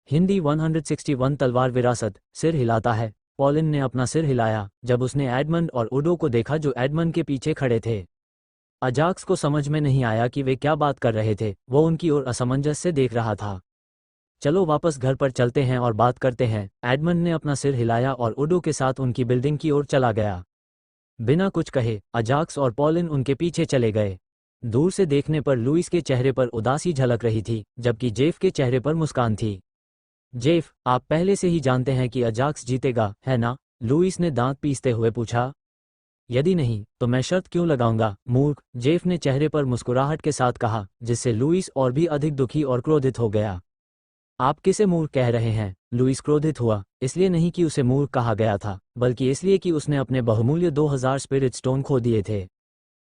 हिंदी 161 तलवार विरासत। सिर हिलाता है। पॉलिन ने अपना सिर हिलाया जब उसने एडमंड और ओडो को देखा जो एडमंड के पीछे खड़े थे। अजाक्स को समझ में नहीं आया कि वे क्या बात कर रहे थे, वो उनकी ओर असमंजस से देख रहा था। चलो वापस घर पर चलते हैं और बात करते हैं। एडमंड ने अपना सिर हिलाया और ओडो के साथ उनकी बिल्डिंग की ओर चला गया। बिना कुछ कहे अजाक्स और पॉलिन उनके पीछे चले गए। दूर से देखने पर लुइस के चेहरे पर उदासी झलक रही थी, जबकि जेफ के चेहरे पर मुस्कान थी। जेफ, आप पहले से ही जानते हैं कि अजाक्स जीतेगा, है ना? लुइस ने दांत पीसते हुए पूछा। यदि नहीं तो मैं शर्त क्यों लगाऊंगा, मूर्ख, जेफ ने चेहरे पर मुस्कुराहट के साथ कहा, जिससे लुइस और भी अधिक दुखी और क्रोधित हो गया। आप किसे मूर्ख कह रहे हैं? लुइस क्रोधित हुआ, इसलिए नहीं कि उसे मूर्ख कहा गया था, बल्कि इसलिए कि उसने अपने बहुमूल्य 2000 स्पिरिट स्टोन खो दिए थे।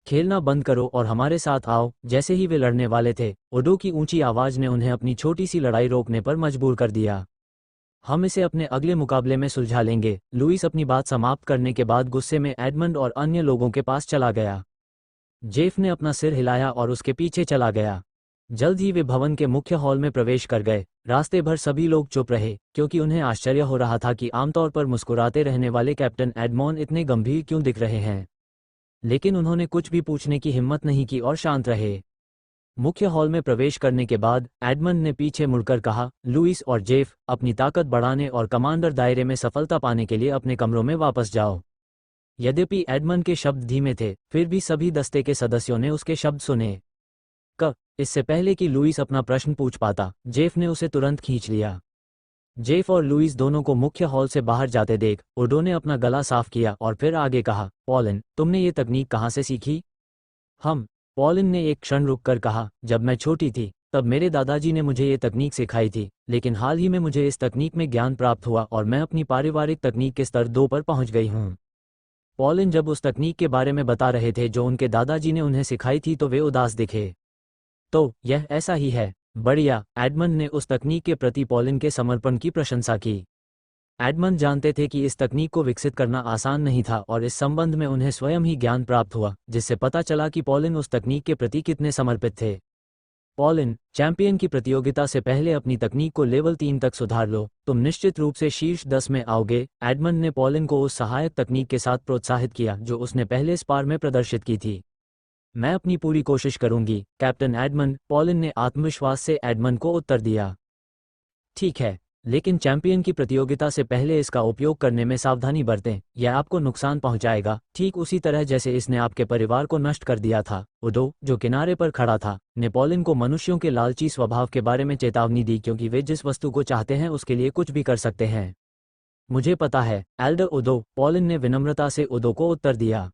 खेलना बंद करो और हमारे साथ आओ। जैसे ही वे लड़ने वाले थे, ओडो की ऊंची आवाज ने उन्हें अपनी छोटी सी लड़ाई रोकने पर मजबूर कर दिया। हम इसे अपने अगले मुकाबले में सुलझा लेंगे। लुइस अपनी बात समाप्त करने के बाद गुस्से में एडमंड और अन्य लोगों के पास चला गया। जेफ ने अपना सिर हिलाया और उसके पीछे चला गया। जल्द ही वे भवन के मुख्य हॉल में प्रवेश कर गए। रास्ते भर सभी लोग चुप रहे, क्योंकि उन्हें आश्चर्य हो रहा था कि आमतौर पर मुस्कुराते रहने वाले कैप्टन एडमॉन इतने गंभीर क्यों दिख रहे हैं। लेकिन उन्होंने कुछ भी पूछने की हिम्मत नहीं की और शांत रहे। मुख्य हॉल में प्रवेश करने के बाद एडमंड ने पीछे मुड़कर कहा, लुइस और जेफ, अपनी ताकत बढ़ाने और कमांडर दायरे में सफलता पाने के लिए अपने कमरों में वापस जाओ। यद्यपि एडमंड के शब्द धीमे थे, फिर भी सभी दस्ते के सदस्यों ने उसके शब्द सुने। इससे पहले कि लुइस अपना प्रश्न पूछ पाता, जेफ ने उसे तुरंत खींच लिया। जेफ और लुइस दोनों को मुख्य हॉल से बाहर जाते देख ओडो ने अपना गला साफ किया और फिर आगे कहा, पॉलिन, तुमने ये तकनीक कहाँ से सीखी? पॉलिन ने एक क्षण रुककर कहा, जब मैं छोटी थी तब मेरे दादाजी ने मुझे ये तकनीक सिखाई थी, लेकिन हाल ही में मुझे इस तकनीक में ज्ञान प्राप्त हुआ और मैं अपनी पारिवारिक तकनीक के स्तर 2 पर पहुंच गई हूँ। पॉलिन जब उस तकनीक के बारे में बता रहे थे जो उनके दादाजी ने उन्हें सिखाई थी तो वे उदास दिखे। तो यह ऐसा ही है। बढ़िया। एडमंड ने उस तकनीक के प्रति पॉलिन के समर्पण की प्रशंसा की। एडमंड जानते थे कि इस तकनीक को विकसित करना आसान नहीं था और इस संबंध में उन्हें स्वयं ही ज्ञान प्राप्त हुआ, जिससे पता चला कि पॉलिन उस तकनीक के प्रति कितने समर्पित थे। पॉलिन, चैंपियन की प्रतियोगिता से पहले अपनी तकनीक को लेवल 3 तक सुधार लो, तुम निश्चित रूप से शीर्ष 10 में आओगे। एडमंड ने पॉलिन को उस सहायक तकनीक के साथ प्रोत्साहित किया जो उसने पहले स्पार में प्रदर्शित की थी। मैं अपनी पूरी कोशिश करूंगी, कैप्टन एडमंड, पॉलिन ने आत्मविश्वास से एडमंड को उत्तर दिया। ठीक है, लेकिन चैंपियन की प्रतियोगिता से पहले इसका उपयोग करने में सावधानी बरतें, यह आपको नुकसान पहुंचाएगा, ठीक उसी तरह जैसे इसने आपके परिवार को नष्ट कर दिया था। ओडो, जो किनारे पर खड़ा था, ने पॉलिन को मनुष्यों के लालची स्वभाव के बारे में चेतावनी दी, क्योंकि वे जिस वस्तु को चाहते हैं उसके लिए कुछ भी कर सकते हैं। मुझे पता है, एल्डर ओडो, पॉलिन ने विनम्रता से ओडो को उत्तर दिया।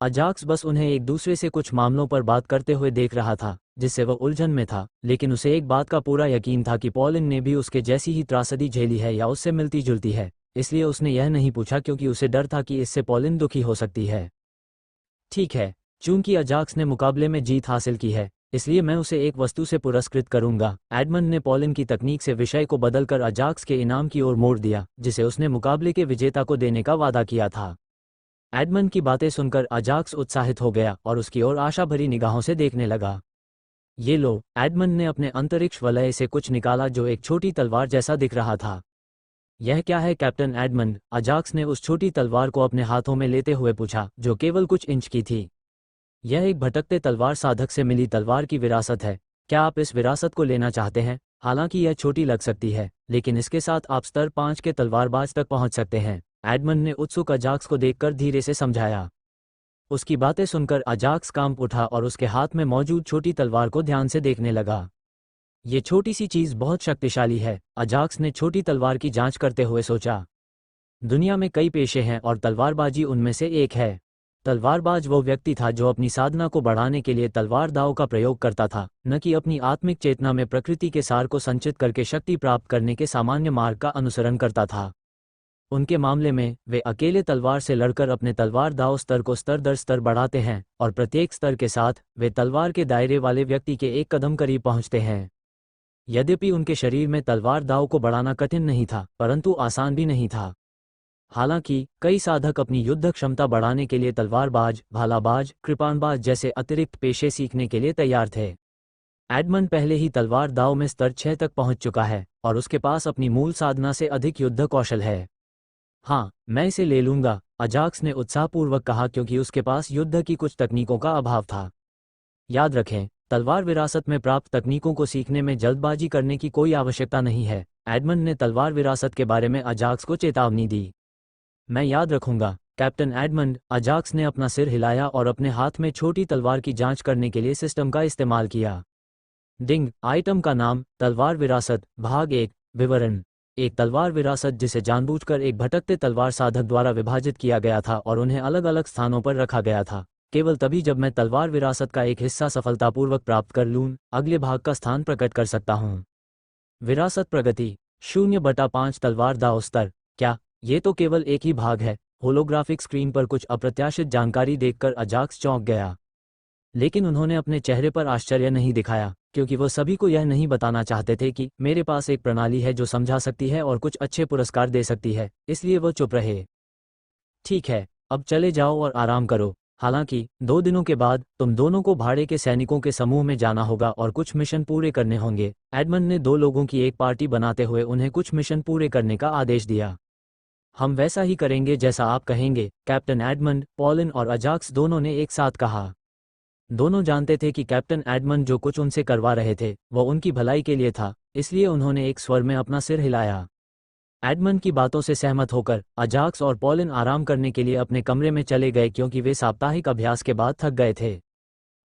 अजाक्स बस उन्हें एक दूसरे से कुछ मामलों पर बात करते हुए देख रहा था, जिससे वह उलझन में था, लेकिन उसे एक बात का पूरा यकीन था कि पॉलिन ने भी उसके जैसी ही त्रासदी झेली है या उससे मिलती जुलती है, इसलिए उसने यह नहीं पूछा क्योंकि उसे डर था कि इससे पॉलिन दुखी हो सकती है। ठीक है, चूंकि अजाक्स ने मुकाबले में जीत हासिल की है, इसलिए मैं उसे एक वस्तु से पुरस्कृत करूंगा। एडमंड ने पॉलिन की तकनीक से विषय को बदलकर अजाक्स के इनाम की ओर मोड़ दिया, जिसे उसने मुकाबले के विजेता को देने का वादा किया था। एडमंड की बातें सुनकर अजाक्स उत्साहित हो गया और उसकी ओर आशा भरी निगाहों से देखने लगा। ये लो, एडमंड ने अपने अंतरिक्ष वलय से कुछ निकाला जो एक छोटी तलवार जैसा दिख रहा था। यह क्या है कैप्टन एडमंड? अजाक्स ने उस छोटी तलवार को अपने हाथों में लेते हुए पूछा, जो केवल कुछ इंच की थी। यह एक भटकते तलवार साधक से मिली तलवार की विरासत है। क्या आप इस विरासत को लेना चाहते हैं? हालांकि यह छोटी लग सकती है, लेकिन इसके साथ आप स्तर 5 के तलवारबाज तक पहुंच सकते हैं। एडमंड ने उत्सुक अजाक्स को देखकर धीरे से समझाया। उसकी बातें सुनकर अजाक्स कांप उठा और उसके हाथ में मौजूद छोटी तलवार को ध्यान से देखने लगा। ये छोटी सी चीज बहुत शक्तिशाली है, अजाक्स ने छोटी तलवार की जांच करते हुए सोचा। दुनिया में कई पेशे हैं और तलवारबाजी उनमें से एक है। तलवारबाज वो व्यक्ति था जो अपनी साधना को बढ़ाने के लिए तलवार दाव का प्रयोग करता था, न कि अपनी आत्मिक चेतना में प्रकृति के सार को संचित करके शक्ति प्राप्त करने के सामान्य मार्ग का अनुसरण करता था। उनके मामले में वे अकेले तलवार से लड़कर अपने तलवार दाव स्तर को स्तर दर स्तर बढ़ाते हैं, और प्रत्येक स्तर के साथ वे तलवार के दायरे वाले व्यक्ति के एक कदम करीब पहुंचते हैं। यद्यपि उनके शरीर में तलवार दाव को बढ़ाना कठिन नहीं था, परंतु आसान भी नहीं था। हालांकि कई साधक अपनी युद्ध क्षमता बढ़ाने के लिए तलवारबाज, भालाबाज, कृपाणबाज जैसे अतिरिक्त पेशे सीखने के लिए तैयार थे। एडमंड पहले ही तलवार दाव में स्तर 6 तक पहुंच चुका है और उसके पास अपनी मूल साधना से अधिक युद्ध कौशल है। हाँ, मैं इसे ले लूंगा, अजाक्स ने उत्साहपूर्वक कहा क्योंकि उसके पास युद्ध की कुछ तकनीकों का अभाव था। याद रखें, तलवार विरासत में प्राप्त तकनीकों को सीखने में जल्दबाजी करने की कोई आवश्यकता नहीं है। एडमंड ने तलवार विरासत के बारे में अजाक्स को चेतावनी दी। मैं याद रखूंगा, कैप्टन एडमंड, अजाक्स ने अपना सिर हिलाया और अपने हाथ में छोटी तलवार की जांच करने के लिए सिस्टम का इस्तेमाल किया। डिंग, आइटम का नाम, तलवार विरासत, भाग 1, विवरण। एक तलवार विरासत जिसे जानबूझकर एक भटकते तलवार साधक द्वारा विभाजित किया गया था और उन्हें अलग अलग स्थानों पर रखा गया था। केवल तभी जब मैं तलवार विरासत का एक हिस्सा सफलतापूर्वक प्राप्त कर लूं, अगले भाग का स्थान प्रकट कर सकता हूं। विरासत प्रगति 0/5 तलवार दाव स्तर। क्या ये तो केवल एक ही भाग है? होलोग्राफिक स्क्रीन पर कुछ अप्रत्याशित जानकारी देखकर अजाक्स चौंक गया। लेकिन उन्होंने अपने चेहरे पर आश्चर्य नहीं दिखाया, क्योंकि वो सभी को यह नहीं बताना चाहते थे कि मेरे पास एक प्रणाली है जो समझा सकती है और कुछ अच्छे पुरस्कार दे सकती है, इसलिए वो चुप रहे। ठीक है, अब चले जाओ और आराम करो। हालांकि 2 दिनों के बाद तुम दोनों को भाड़े के सैनिकों के समूह में जाना होगा और कुछ मिशन पूरे करने होंगे। एडमंड ने 2 लोगों की एक पार्टी बनाते हुए उन्हें कुछ मिशन पूरे करने का आदेश दिया। हम वैसा ही करेंगे जैसा आप कहेंगे, कैप्टन एडमंड, पॉलिन और अजाक्स दोनों ने एक साथ कहा। दोनों जानते थे कि कैप्टन एडमंड जो कुछ उनसे करवा रहे थे वह उनकी भलाई के लिए था, इसलिए उन्होंने एक स्वर में अपना सिर हिलाया। एडमंड की बातों से सहमत होकर अजाक्स और पॉलिन आराम करने के लिए अपने कमरे में चले गए क्योंकि वे साप्ताहिक अभ्यास के बाद थक गए थे।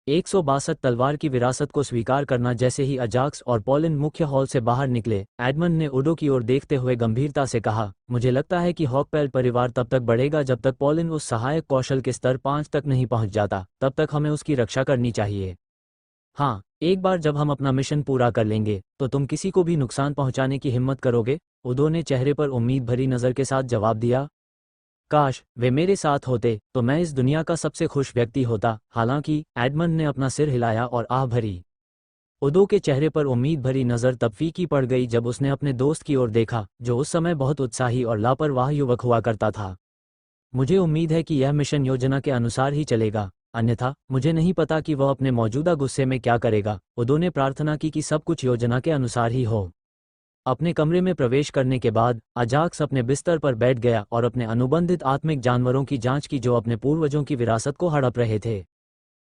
162 तलवार की विरासत को स्वीकार करना। जैसे ही अजाक्स और पॉलिन मुख्य हॉल से बाहर निकले, एडमंड ने उडो की ओर देखते हुए गंभीरता से कहा, मुझे लगता है कि हॉकपेल परिवार तब तक बढ़ेगा जब तक पॉलिन उस सहायक कौशल के स्तर 5 तक नहीं पहुंच जाता। तब तक हमें उसकी रक्षा करनी चाहिए। हाँ, एक बार जब हम अपना मिशन पूरा कर लेंगे तो तुम किसी को भी नुकसान पहुंचाने की हिम्मत करोगे? उडो ने चेहरे पर उम्मीद भरी नज़र के साथ जवाब दिया। काश वे मेरे साथ होते तो मैं इस दुनिया का सबसे खुश व्यक्ति होता। हालांकि एडमंड ने अपना सिर हिलाया और आह भरी। उडो के चेहरे पर उम्मीद भरी नज़र तब फीकी पड़ गई जब उसने अपने दोस्त की ओर देखा, जो उस समय बहुत उत्साही और लापरवाह युवक हुआ करता था। मुझे उम्मीद है कि यह मिशन योजना के अनुसार ही चलेगा, अन्यथा मुझे नहीं पता कि वह अपने मौजूदा गुस्से में क्या करेगा। उडो ने प्रार्थना की कि सब कुछ योजना के अनुसार ही हो। अपने कमरे में प्रवेश करने के बाद अजाक्स अपने बिस्तर पर बैठ गया और अपने अनुबंधित आत्मिक जानवरों की जांच की जो अपने पूर्वजों की विरासत को हड़प रहे थे।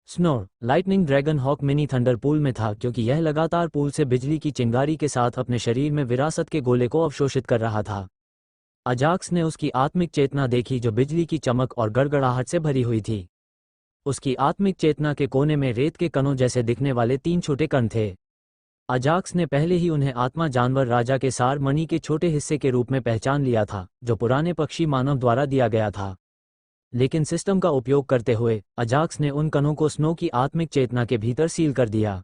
Snore, lightning dragon hawk mini thunder pool में था क्योंकि यह लगातार पूल से बिजली की चिंगारी के साथ अपने शरीर में विरासत के गोले को अवशोषित कर रहा था। अजाक्स ने उसकी आत्मिक चेतना देखी जो बिजली की चमक और गड़गड़ाहट से भरी हुई थी। उसकी आत्मिक चेतना के कोने में रेत के कणों जैसे दिखने वाले 3 छोटे कण थे। अजाक्स ने पहले ही उन्हें आत्मा जानवर राजा के सार मणि के छोटे हिस्से के रूप में पहचान लिया था, जो पुराने पक्षी मानव द्वारा दिया गया था। लेकिन सिस्टम का उपयोग करते हुए अजाक्स ने उन कणों को स्नो की आत्मिक चेतना के भीतर सील कर दिया।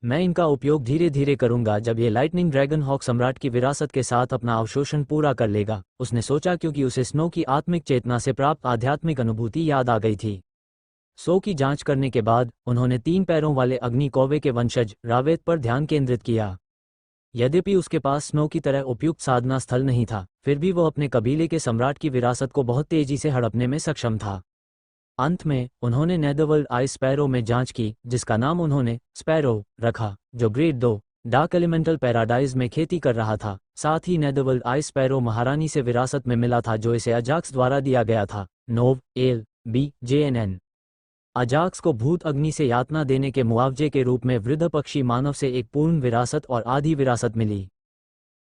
मैं इनका उपयोग धीरे धीरे करूंगा जब ये लाइटनिंग ड्रैगन हॉक सम्राट की विरासत के साथ अपना अवशोषण पूरा कर लेगा, उसने सोचा क्योंकि उसे स्नो की आत्मिक चेतना से प्राप्त आध्यात्मिक अनुभूति याद आ गई थी। सो की जांच करने के बाद उन्होंने 3 पैरों वाले अग्नि कौवे के वंशज रावेत पर ध्यान केंद्रित किया। यद्यपि उसके पास स्नो की तरह उपयुक्त साधना स्थल नहीं था, फिर भी वह अपने कबीले के सम्राट की विरासत को बहुत तेजी से हड़पने में सक्षम था। अंत में उन्होंने नेदरवर्ल्ड आइस स्पैरो में जांच की, जिसका नाम उन्होंने स्पैरो रखा, जो ग्रेड 2 डार्क एलिमेंटल पैराडाइज में खेती कर रहा था। साथ ही नेदरवर्ल्ड आइस स्पैरो महारानी से विरासत में मिला था जो इसे अजाक्स द्वारा दिया गया था। नोव एल बी JNN। अजाक्स को भूत अग्नि से यातना देने के मुआवजे के रूप में वृद्ध पक्षी मानव से एक पूर्ण विरासत और आधी विरासत मिली।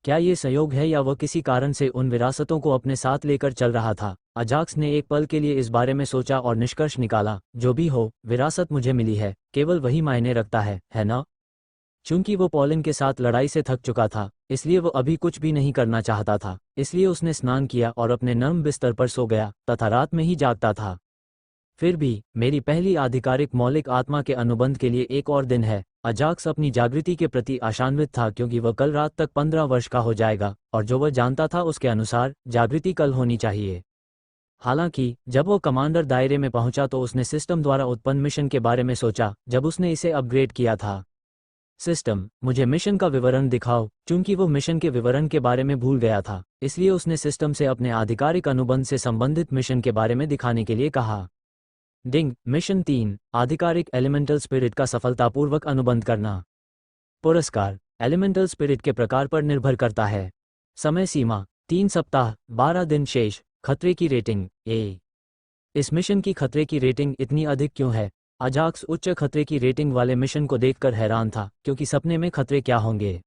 क्या ये संयोग है या वह किसी कारण से उन विरासतों को अपने साथ लेकर चल रहा था? अजाक्स ने एक पल के लिए इस बारे में सोचा और निष्कर्ष निकाला, जो भी हो, विरासत मुझे मिली है, केवल वही मायने रखता है ना? चूंकि वो पॉलिन के साथ लड़ाई से थक चुका था, इसलिए वो अभी कुछ भी नहीं करना चाहता था, इसलिए उसने स्नान किया और अपने नर्म बिस्तर पर सो गया तथा रात में ही जागता था। फिर भी मेरी पहली आधिकारिक मौलिक आत्मा के अनुबंध के लिए एक और दिन है। अजाक्स अपनी जागृति के प्रति आशान्वित था क्योंकि वह कल रात तक 15 वर्ष का हो जाएगा, और जो वह जानता था उसके अनुसार जागृति कल होनी चाहिए। हालांकि जब वो कमांडर दायरे में पहुंचा तो उसने सिस्टम द्वारा उत्पन्न मिशन के बारे में सोचा जब उसने इसे अपग्रेड किया था। सिस्टम, मुझे मिशन का विवरण दिखाओ। चूंकि वो मिशन के विवरण के बारे में भूल गया था, इसलिए उसने सिस्टम से अपने आधिकारिक अनुबंध से संबंधित मिशन के बारे में दिखाने के लिए कहा। डिंग, मिशन 3, आधिकारिक एलिमेंटल स्पिरिट का सफलतापूर्वक अनुबंध करना। पुरस्कार एलिमेंटल स्पिरिट के प्रकार पर निर्भर करता है। समय सीमा 3 सप्ताह 12 दिन शेष। खतरे की रेटिंग ए। इस मिशन की खतरे की रेटिंग इतनी अधिक क्यों है? अजाक्स उच्च खतरे की रेटिंग वाले मिशन को देखकर हैरान था, क्योंकि सपने में खतरे क्या होंगे।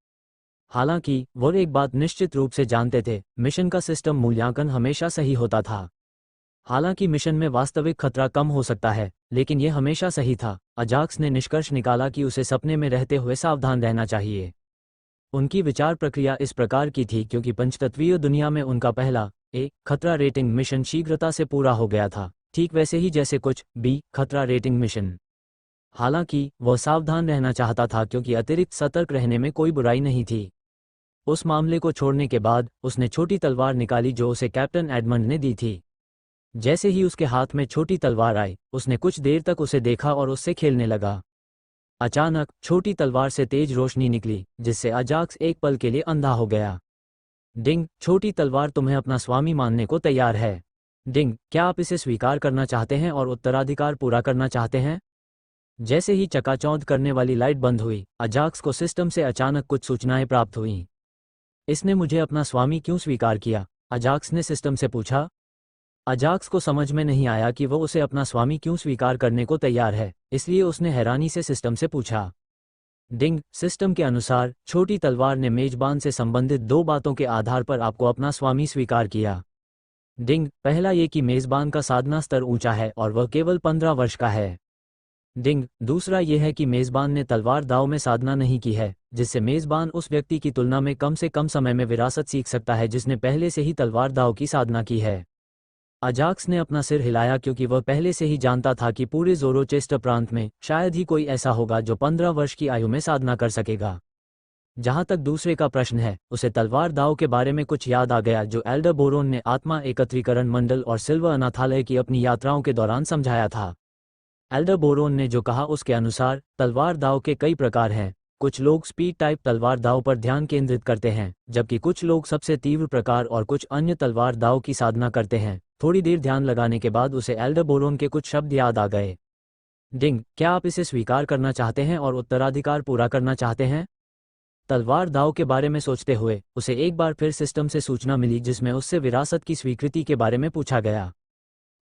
हालांकि वो एक बात निश्चित रूप से जानते थे, मिशन का सिस्टम मूल्यांकन हमेशा सही होता था। हालांकि मिशन में वास्तविक खतरा कम हो सकता है, लेकिन यह हमेशा सही था। अजाक्स ने निष्कर्ष निकाला कि उसे सपने में रहते हुए सावधान रहना चाहिए। उनकी विचार प्रक्रिया इस प्रकार की थी क्योंकि पंचतत्वीय दुनिया में उनका पहला खतरा रेटिंग मिशन शीघ्रता से पूरा हो गया था, ठीक वैसे ही जैसे कुछ खतरा रेटिंग मिशन। हालांकि वह सावधान रहना चाहता था क्योंकि अतिरिक्त सतर्क रहने में कोई बुराई नहीं थी। उस मामले को छोड़ने के बाद उसने छोटी तलवार निकाली जो उसे कैप्टन एडमंड ने दी थी। जैसे ही उसके हाथ में छोटी तलवार आई, उसने कुछ देर तक उसे देखा और उससे खेलने लगा। अचानक छोटी तलवार से तेज रोशनी निकली, जिससे अजाक्स एक पल के लिए अंधा हो गया। डिंग, छोटी तलवार तुम्हें अपना स्वामी मानने को तैयार है। डिंग, क्या आप इसे स्वीकार करना चाहते हैं और उत्तराधिकार पूरा करना चाहते हैं? जैसे ही चकाचौंध करने वाली लाइट बंद हुई, अजाक्स को सिस्टम से अचानक कुछ सूचनाएं प्राप्त हुईं। इसने मुझे अपना स्वामी क्यों स्वीकार किया? अजाक्स ने सिस्टम से पूछा। अजाक्स को समझ में नहीं आया कि वो उसे अपना स्वामी क्यों स्वीकार करने को तैयार है, इसलिए उसने हैरानी से सिस्टम से पूछा। डिंग, सिस्टम के अनुसार छोटी तलवार ने मेजबान से संबंधित 2 बातों के आधार पर आपको अपना स्वामी स्वीकार किया। डिंग, पहला ये कि मेजबान का साधना स्तर ऊंचा है और वह केवल 15 वर्ष का है। डिंग, दूसरा यह है कि मेजबान ने तलवार दाव में साधना नहीं की है, जिससे मेजबान उस व्यक्ति की तुलना में कम से कम समय में विरासत सीख सकता है जिसने पहले से ही तलवार दाव की साधना की है। अजाक्स ने अपना सिर हिलाया क्योंकि वह पहले से ही जानता था कि पूरे ज़ोरोचेस्टर प्रांत में शायद ही कोई ऐसा होगा जो 15 वर्ष की आयु में साधना कर सकेगा। जहां तक दूसरे का प्रश्न है, उसे तलवार दाव के बारे में कुछ याद आ गया जो एल्डर बोरोन ने आत्मा एकत्रीकरण मंडल और सिल्वर अनाथालय की अपनी यात्राओं के दौरान समझाया था। एल्डर बोरोन ने जो कहा उसके अनुसार तलवार दाव के कई प्रकार हैं। कुछ लोग स्पीड टाइप तलवार दाव पर ध्यान केंद्रित करते हैं, जबकि कुछ लोग सबसे तीव्र प्रकार और कुछ अन्य तलवार दाव की साधना करते हैं। थोड़ी देर ध्यान लगाने के बाद उसे एल्डर बोरोन के कुछ शब्द याद आ गए। डिंग, क्या आप इसे स्वीकार करना चाहते हैं और उत्तराधिकार पूरा करना चाहते हैं? तलवार दाव के बारे में सोचते हुए उसे एक बार फिर सिस्टम से सूचना मिली जिसमें उससे विरासत की स्वीकृति के बारे में पूछा गया।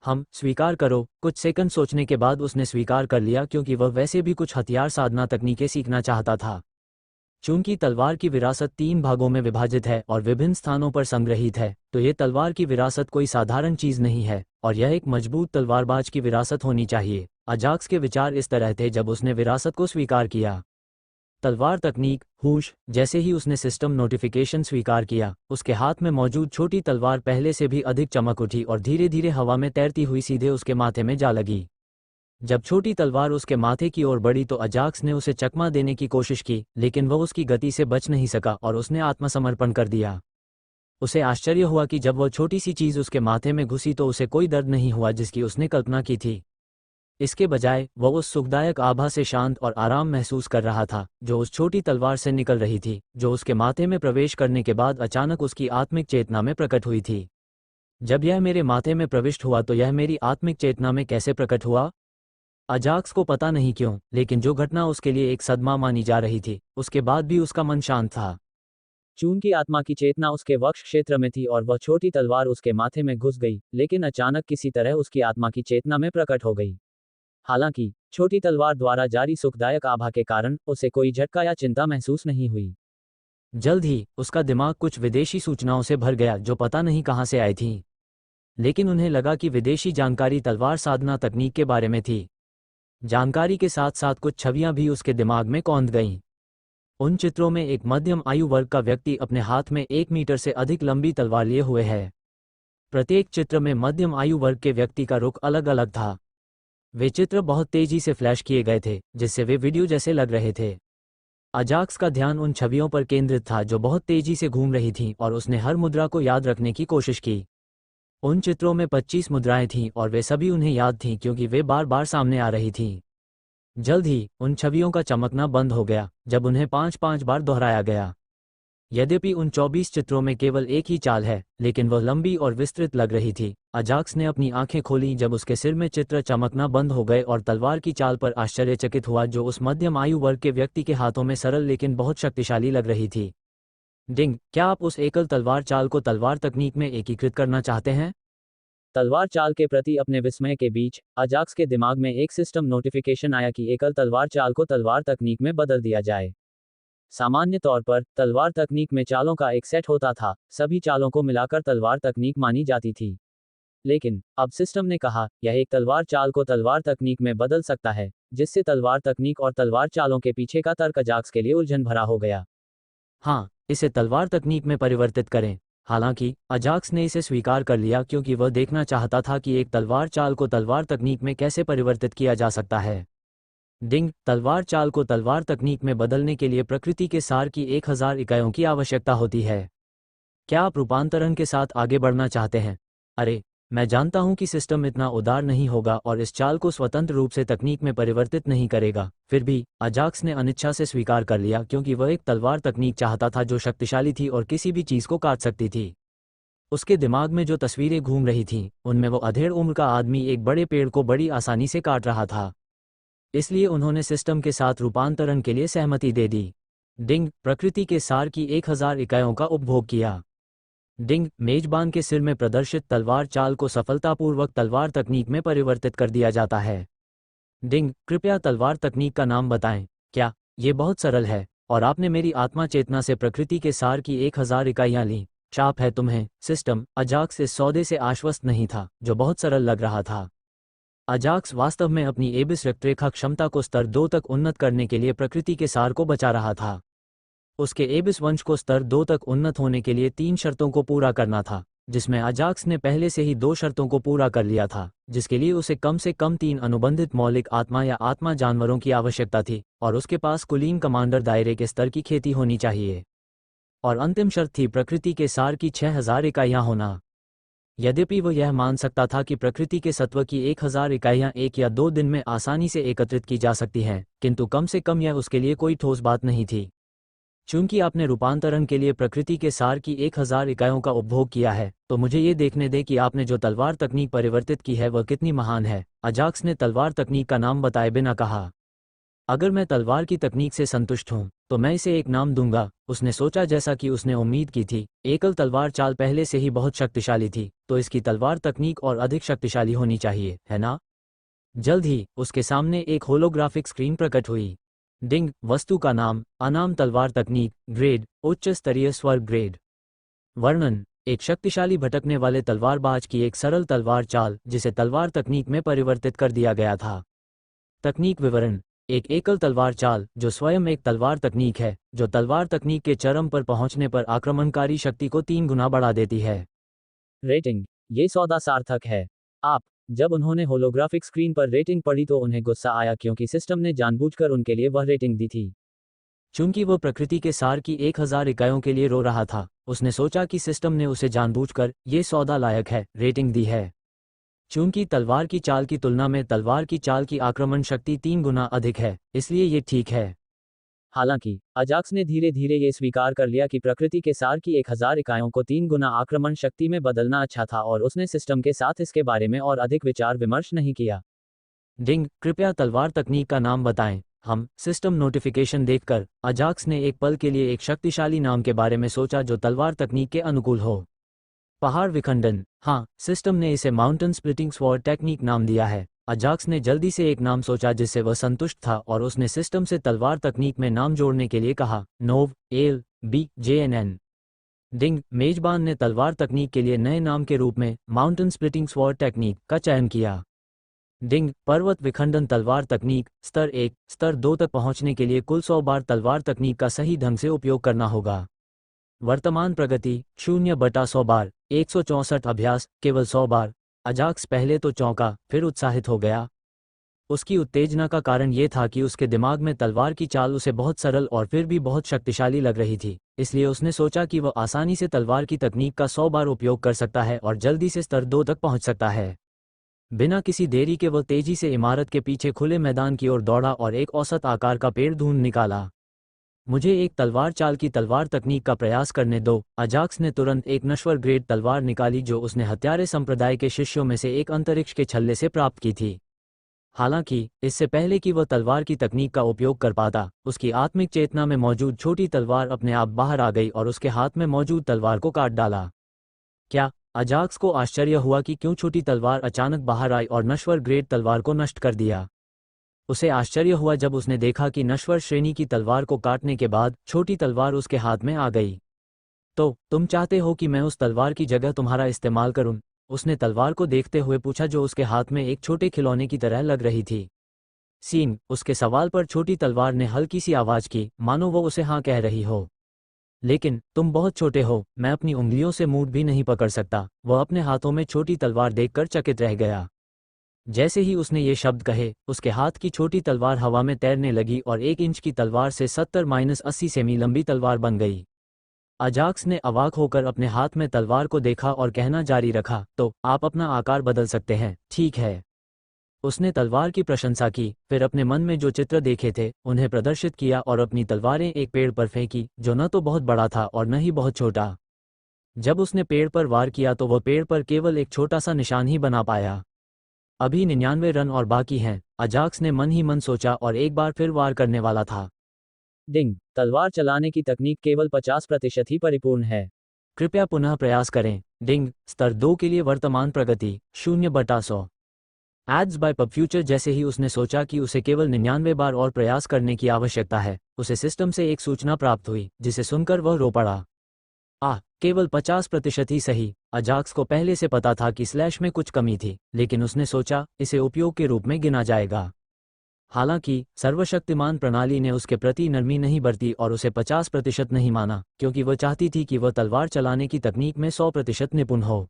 हम स्वीकार करो। कुछ सेकंड सोचने के बाद उसने स्वीकार कर लिया क्योंकि वह वैसे भी कुछ हथियार साधना तकनीकें सीखना चाहता था। चूंकि तलवार की विरासत 3 भागों में विभाजित है और विभिन्न स्थानों पर संग्रहित है, तो ये तलवार की विरासत कोई साधारण चीज नहीं है और यह एक मजबूत तलवारबाज की विरासत होनी चाहिए। अजाक्स के विचार इस तरह थे जब उसने विरासत को स्वीकार किया। तलवार तकनीक हूश। जैसे ही उसने सिस्टम नोटिफिकेशन स्वीकार किया, उसके हाथ में मौजूद छोटी तलवार पहले से भी अधिक चमक उठी और धीरे धीरे हवा में तैरती हुई सीधे उसके माथे में जा लगी। जब छोटी तलवार उसके माथे की ओर बढ़ी तो अजाक्स ने उसे चकमा देने की कोशिश की, लेकिन वह उसकी गति से बच नहीं सका और उसने आत्मसमर्पण कर दिया। उसे आश्चर्य हुआ कि जब वह छोटी सी चीज उसके माथे में घुसी तो उसे कोई दर्द नहीं हुआ जिसकी उसने कल्पना की थी। इसके बजाय वह उस सुखदायक आभा से शांत और आराम महसूस कर रहा था जो उस छोटी तलवार से निकल रही थी, जो उसके माथे में प्रवेश करने के बाद अचानक उसकी आत्मिक चेतना में प्रकट हुई थी। जब यह मेरे माथे में प्रविष्ट हुआ तो यह मेरी आत्मिक चेतना में कैसे प्रकट हुआ? अजाक्स को पता नहीं क्यों, लेकिन जो घटना उसके लिए एक सदमा मानी जा रही थी, उसके बाद भी उसका मन शांत था। चूंकि आत्मा की चेतना उसके वक्ष क्षेत्र में थी और वह छोटी तलवार उसके माथे में घुस गई, लेकिन अचानक किसी तरह उसकी आत्मा की चेतना में प्रकट हो गई। हालांकि छोटी तलवार द्वारा जारी सुखदायक आभा के कारण उसे कोई झटका या चिंता महसूस नहीं हुई। जल्द ही उसका दिमाग कुछ विदेशी सूचनाओं से भर गया जो पता नहीं कहां से आई थीं, लेकिन उन्हें लगा कि विदेशी जानकारी तलवार साधना तकनीक के बारे में थी। जानकारी के साथ साथ कुछ छवियां भी उसके दिमाग में कौंध गईं। उन चित्रों में एक मध्यम आयु वर्ग का व्यक्ति अपने हाथ में 1 मीटर से अधिक लंबी तलवार लिए हुए है। प्रत्येक चित्र में मध्यम आयु वर्ग के व्यक्ति का रुख अलग अलग था। वे चित्र बहुत तेजी से फ्लैश किए गए थे, जिससे वे वीडियो जैसे लग रहे थे। अजाक्स का ध्यान उन छवियों पर केंद्रित था जो बहुत तेजी से घूम रही थीं और उसने हर मुद्रा को याद रखने की कोशिश की। उन चित्रों में 25 मुद्राएं थीं और वे सभी उन्हें याद थीं क्योंकि वे बार बार सामने आ रही थीं। जल्द ही उन छवियों का चमकना बंद हो गया जब उन्हें 5-5 बार दोहराया गया। यद्यपि उन 24 चित्रों में केवल एक ही चाल है, लेकिन वह लंबी और विस्तृत लग रही थी। अजाक्स ने अपनी आंखें खोली जब उसके सिर में चित्र चमकना बंद हो गए और तलवार की चाल पर आश्चर्यचकित हुआ जो उस मध्यम आयु वर्ग के व्यक्ति के हाथों में सरल लेकिन बहुत शक्तिशाली लग रही थी। डिंग, क्या आप उस एकल तलवार चाल को तलवार तकनीक में एकीकृत करना चाहते हैं? तलवार चाल के प्रति अपने विस्मय के बीच अजाक्स के दिमाग में एक सिस्टम नोटिफिकेशन आया कि एकल तलवार चाल को तलवार तकनीक में बदल दिया जाए। सामान्य तौर पर तलवार तकनीक में चालों का एक सेट होता था, सभी चालों को मिलाकर तलवार तकनीक मानी जाती थी। लेकिन अब सिस्टम ने कहा यह एक तलवार चाल को तलवार तकनीक में बदल सकता है, जिससे तलवार तकनीक और तलवार चालों के पीछे का तर्क अजाक्स के लिए उलझन भरा हो गया। हाँ, इसे तलवार तकनीक में परिवर्तित करें। हालांकि अजाक्स ने इसे स्वीकार कर लिया क्योंकि वह देखना चाहता था कि एक तलवार चाल को तलवार तकनीक में कैसे परिवर्तित किया जा सकता है। डिंग, तलवार चाल को तलवार तकनीक में बदलने के लिए प्रकृति के सार की 1000 इकाइयों की आवश्यकता होती है। क्या आप रूपांतरण के साथ आगे बढ़ना चाहते हैं? अरे, मैं जानता हूं कि सिस्टम इतना उदार नहीं होगा और इस चाल को स्वतंत्र रूप से तकनीक में परिवर्तित नहीं करेगा। फिर भी अजाक्स ने अनिच्छा से स्वीकार कर लिया क्योंकि वह एक तलवार तकनीक चाहता था जो शक्तिशाली थी और किसी भी चीज को काट सकती थी। उसके दिमाग में जो तस्वीरें घूम रही थीं, उनमें वो अधेड़ उम्र का आदमी एक बड़े पेड़ को बड़ी आसानी से काट रहा था। इसलिए उन्होंने सिस्टम के साथ रूपांतरण के लिए सहमति दे दी। डिंग, प्रकृति के सार की 1000 इकाइयों का उपभोग किया। डिंग, मेजबान के सिर में प्रदर्शित तलवार चाल को सफलतापूर्वक तलवार तकनीक में परिवर्तित कर दिया जाता है। डिंग, कृपया तलवार तकनीक का नाम बताएं। क्या ये बहुत सरल है और आपने मेरी आत्मा चेतना से प्रकृति के सार की 1000 इकाइयां ली। चाप है तुम्हें। सिस्टम अजाक्स इस सौदे से आश्वस्त नहीं था, जो बहुत सरल लग रहा था। अजाक्स वास्तव में अपनी एबिस रक्तरेखा क्षमता को स्तर 2 तक उन्नत करने के लिए प्रकृति के सार को बचा रहा था। उसके एबिस वंश को स्तर 2 तक उन्नत होने के लिए 3 शर्तों को पूरा करना था, जिसमें अजाक्स ने पहले से ही 2 शर्तों को पूरा कर लिया था, जिसके लिए उसे कम से कम 3 अनुबंधित मौलिक आत्मा या आत्मा जानवरों की आवश्यकता थी, और उसके पास कुलीन कमांडर दायरे के स्तर की खेती होनी चाहिए। और अंतिम शर्त थी प्रकृति के सार की 6000 इकाइयां होना। यद्यपि वह यह मान सकता था कि प्रकृति के सत्व की 1000 इकाइयां 1 या 2 दिन में आसानी से एकत्रित की जा सकती हैं, किंतु कम से कम यह उसके लिए कोई ठोस बात नहीं थी। चूंकि आपने रूपांतरण के लिए प्रकृति के सार की 1000 इकाइयों का उपभोग किया है, तो मुझे ये देखने दे कि आपने जो तलवार तकनीक परिवर्तित की है वह कितनी महान है। अजाक्स ने तलवार तकनीक का नाम बताए बिना कहा। अगर मैं तलवार की तकनीक से संतुष्ट हूं, तो मैं इसे एक नाम दूंगा। उसने सोचा जैसा कि उसने उम्मीद की थी। एकल तलवार चाल पहले से ही बहुत शक्तिशाली थी, तो इसकी तलवार तकनीक और अधिक शक्तिशाली होनी चाहिए, है ना? जल्द ही उसके सामने एक होलोग्राफिक स्क्रीन प्रकट हुई। डिंग, वस्तु का नाम, अनाम तलवार तकनीक, ग्रेड, उच्च स्तरीय स्वर्ग ग्रेड। वर्णन, एक शक्तिशाली भटकने वाले तलवारबाज की एक सरल तलवार चाल जिसे तलवार तकनीक में परिवर्तित कर दिया गया था। तकनीक विवरण, एक एकल तलवार चाल जो स्वयं एक तलवार तकनीक है, जो तलवार तकनीक के चरम पर पहुंचने पर आक्रमणकारी शक्ति को 3 गुना बढ़ा देती है। रेटिंग, ये सौदा सार्थक है। आप जब उन्होंने होलोग्राफिक स्क्रीन पर रेटिंग पढ़ी तो उन्हें गुस्सा आया क्योंकि सिस्टम ने जानबूझकर उनके लिए वह रेटिंग दी थी। चूंकि वह प्रकृति के सार की 1000 इकाइयों के लिए रो रहा था, उसने सोचा कि सिस्टम ने उसे जानबूझकर ये सौदा लायक है रेटिंग दी है। चूंकि तलवार की चाल की तुलना में तलवार की चाल की आक्रमण शक्ति 3 गुना अधिक है, इसलिए ये ठीक है। हालांकि अजाक्स ने धीरे धीरे ये स्वीकार कर लिया कि प्रकृति के सार की 1000 इकाइयों को 3 गुना आक्रमण शक्ति में बदलना अच्छा था और उसने सिस्टम के साथ इसके बारे में और अधिक विचार विमर्श नहीं किया। डिंग, कृपया तलवार तकनीक का नाम बताएं। हम सिस्टम नोटिफिकेशन देखकर अजाक्स ने एक पल के लिए एक शक्तिशाली नाम के बारे में सोचा जो तलवार तकनीक के अनुकूल हो। पहाड़ विखंडन। हाँ, सिस्टम ने इसे माउंटेन स्प्लिटिंग स्वॉर्ड टेक्निक नाम दिया है। अजाक्स ने जल्दी से एक नाम सोचा जिससे वह संतुष्ट था और उसने सिस्टम से तलवार तकनीक में नाम जोड़ने के लिए कहा, नोव L B J N N. डिंग, मेजबान ने तलवार तकनीक के लिए नए नाम के रूप में माउंटेन स्प्लिटिंग स्वॉर्ड टेक्निक का चयन किया। डिंग, पर्वत विखंडन तलवार तकनीक, स्तर 1 स्तर 2 तक पहुंचने के लिए कुल 100 बार तलवार तकनीक का सही ढंग से उपयोग करना होगा। वर्तमान प्रगति 0/100 बार, 164 अभ्यास, केवल 100 बार। अजाक्स पहले तो चौंका, फिर उत्साहित हो गया। उसकी उत्तेजना का कारण ये था कि उसके दिमाग में तलवार की चाल उसे बहुत सरल और फिर भी बहुत शक्तिशाली लग रही थी, इसलिए उसने सोचा कि वह आसानी से तलवार की तकनीक का 100 बार उपयोग कर सकता है और जल्दी से स्तर 2 तक पहुंच सकता है। बिना किसी देरी के वह तेजी से इमारत के पीछे खुले मैदान की ओर दौड़ा और एक औसत आकार का पेड़ ढूंढ निकाला। मुझे एक तलवार चाल की तलवार तकनीक का प्रयास करने दो। अजाक्स ने तुरंत एक नश्वर ग्रेड तलवार निकाली जो उसने हत्यारे संप्रदाय के शिष्यों में से एक अंतरिक्ष के छल्ले से प्राप्त की थी। हालांकि इससे पहले कि वह तलवार की तकनीक का उपयोग कर पाता, उसकी आत्मिक चेतना में मौजूद छोटी तलवार अपने आप बाहर आ गई और उसके हाथ में मौजूद तलवार को काट डाला। क्या? अजाक्स को आश्चर्य हुआ कि क्यों छोटी तलवार अचानक बाहर आई और नश्वर ग्रेड तलवार को नष्ट कर दिया। उसे आश्चर्य हुआ जब उसने देखा कि नश्वर श्रेणी की तलवार को काटने के बाद छोटी तलवार उसके हाथ में आ गई। तो तुम चाहते हो कि मैं उस तलवार की जगह तुम्हारा इस्तेमाल करूं? उसने तलवार को देखते हुए पूछा जो उसके हाथ में एक छोटे खिलौने की तरह लग रही थी। सीन, उसके सवाल पर छोटी तलवार ने हल्की सी आवाज की, मानो वो उसे हाँ कह रही हो। लेकिन तुम बहुत छोटे हो, मैं अपनी उंगलियों से मूठ भी नहीं पकड़ सकता। वह अपने हाथों में छोटी तलवार देखकर चकित रह गया। जैसे ही उसने ये शब्द कहे, उसके हाथ की छोटी तलवार हवा में तैरने लगी और 1 इंच की तलवार से 70-80 सेमी लंबी तलवार बन गई। अजाक्स ने अवाक होकर अपने हाथ में तलवार को देखा और कहना जारी रखा, तो आप अपना आकार बदल सकते हैं, ठीक है? उसने तलवार की प्रशंसा की, फिर अपने मन में जो चित्र देखे थे उन्हें प्रदर्शित किया और अपनी तलवारें एक पेड़ पर फेंकी जो न तो बहुत बड़ा था और न ही बहुत छोटा। जब उसने पेड़ पर वार किया तो वह पेड़ पर केवल एक छोटा सा निशान ही बना पाया। अभी 99 रन और बाकी हैं, अजाक्स ने मन ही मन सोचा और एक बार फिर वार करने वाला था। डिंग, तलवार चलाने की तकनीक केवल 50% ही परिपूर्ण है। कृपया पुनः प्रयास करें। डिंग, स्तर 2 के लिए वर्तमान प्रगति 0/100। Ads by PubFuture. जैसे ही उसने सोचा कि उसे केवल 99 बार और प्रयास करने की आवश्यकता है, उसे सिस्टम से एक सूचना प्राप्त हुई जिसे सुनकर वह रो पड़ा। केवल 50% ही सही। अजाक्स को पहले से पता था कि स्लैश में कुछ कमी थी, लेकिन उसने सोचा इसे उपयोग के रूप में गिना जाएगा। हालांकि सर्वशक्तिमान प्रणाली ने उसके प्रति नरमी नहीं बरती और उसे 50% नहीं माना, क्योंकि वह चाहती थी कि वह तलवार चलाने की तकनीक में 100% निपुण हो।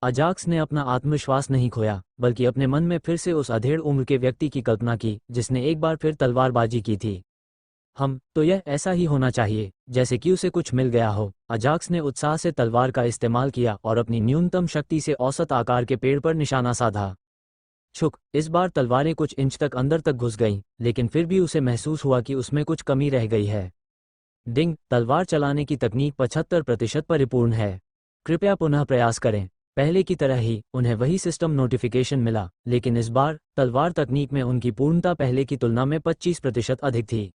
अजाक्स ने अपना आत्मविश्वास नहीं खोया, बल्कि अपने मन में फिर से उस अधेड़ उम्र के व्यक्ति की कल्पना की जिसने एक बार फिर तलवारबाजी की थी। तो यह ऐसा ही होना चाहिए जैसे कि उसे कुछ मिल गया हो। अजाक्स ने उत्साह से तलवार का इस्तेमाल किया और अपनी न्यूनतम शक्ति से औसत आकार के पेड़ पर निशाना साधा। छुक, इस बार तलवारें कुछ इंच तक अंदर तक घुस गईं, लेकिन फिर भी उसे महसूस हुआ कि उसमें कुछ कमी रह गई है। डिंग, तलवार चलाने की तकनीक 75% परिपूर्ण है। कृपया पुनः प्रयास करें। पहले की तरह ही उन्हें वही सिस्टम नोटिफिकेशन मिला, लेकिन इस बार तलवार तकनीक में उनकी पूर्णता पहले की तुलना में 25% अधिक थी।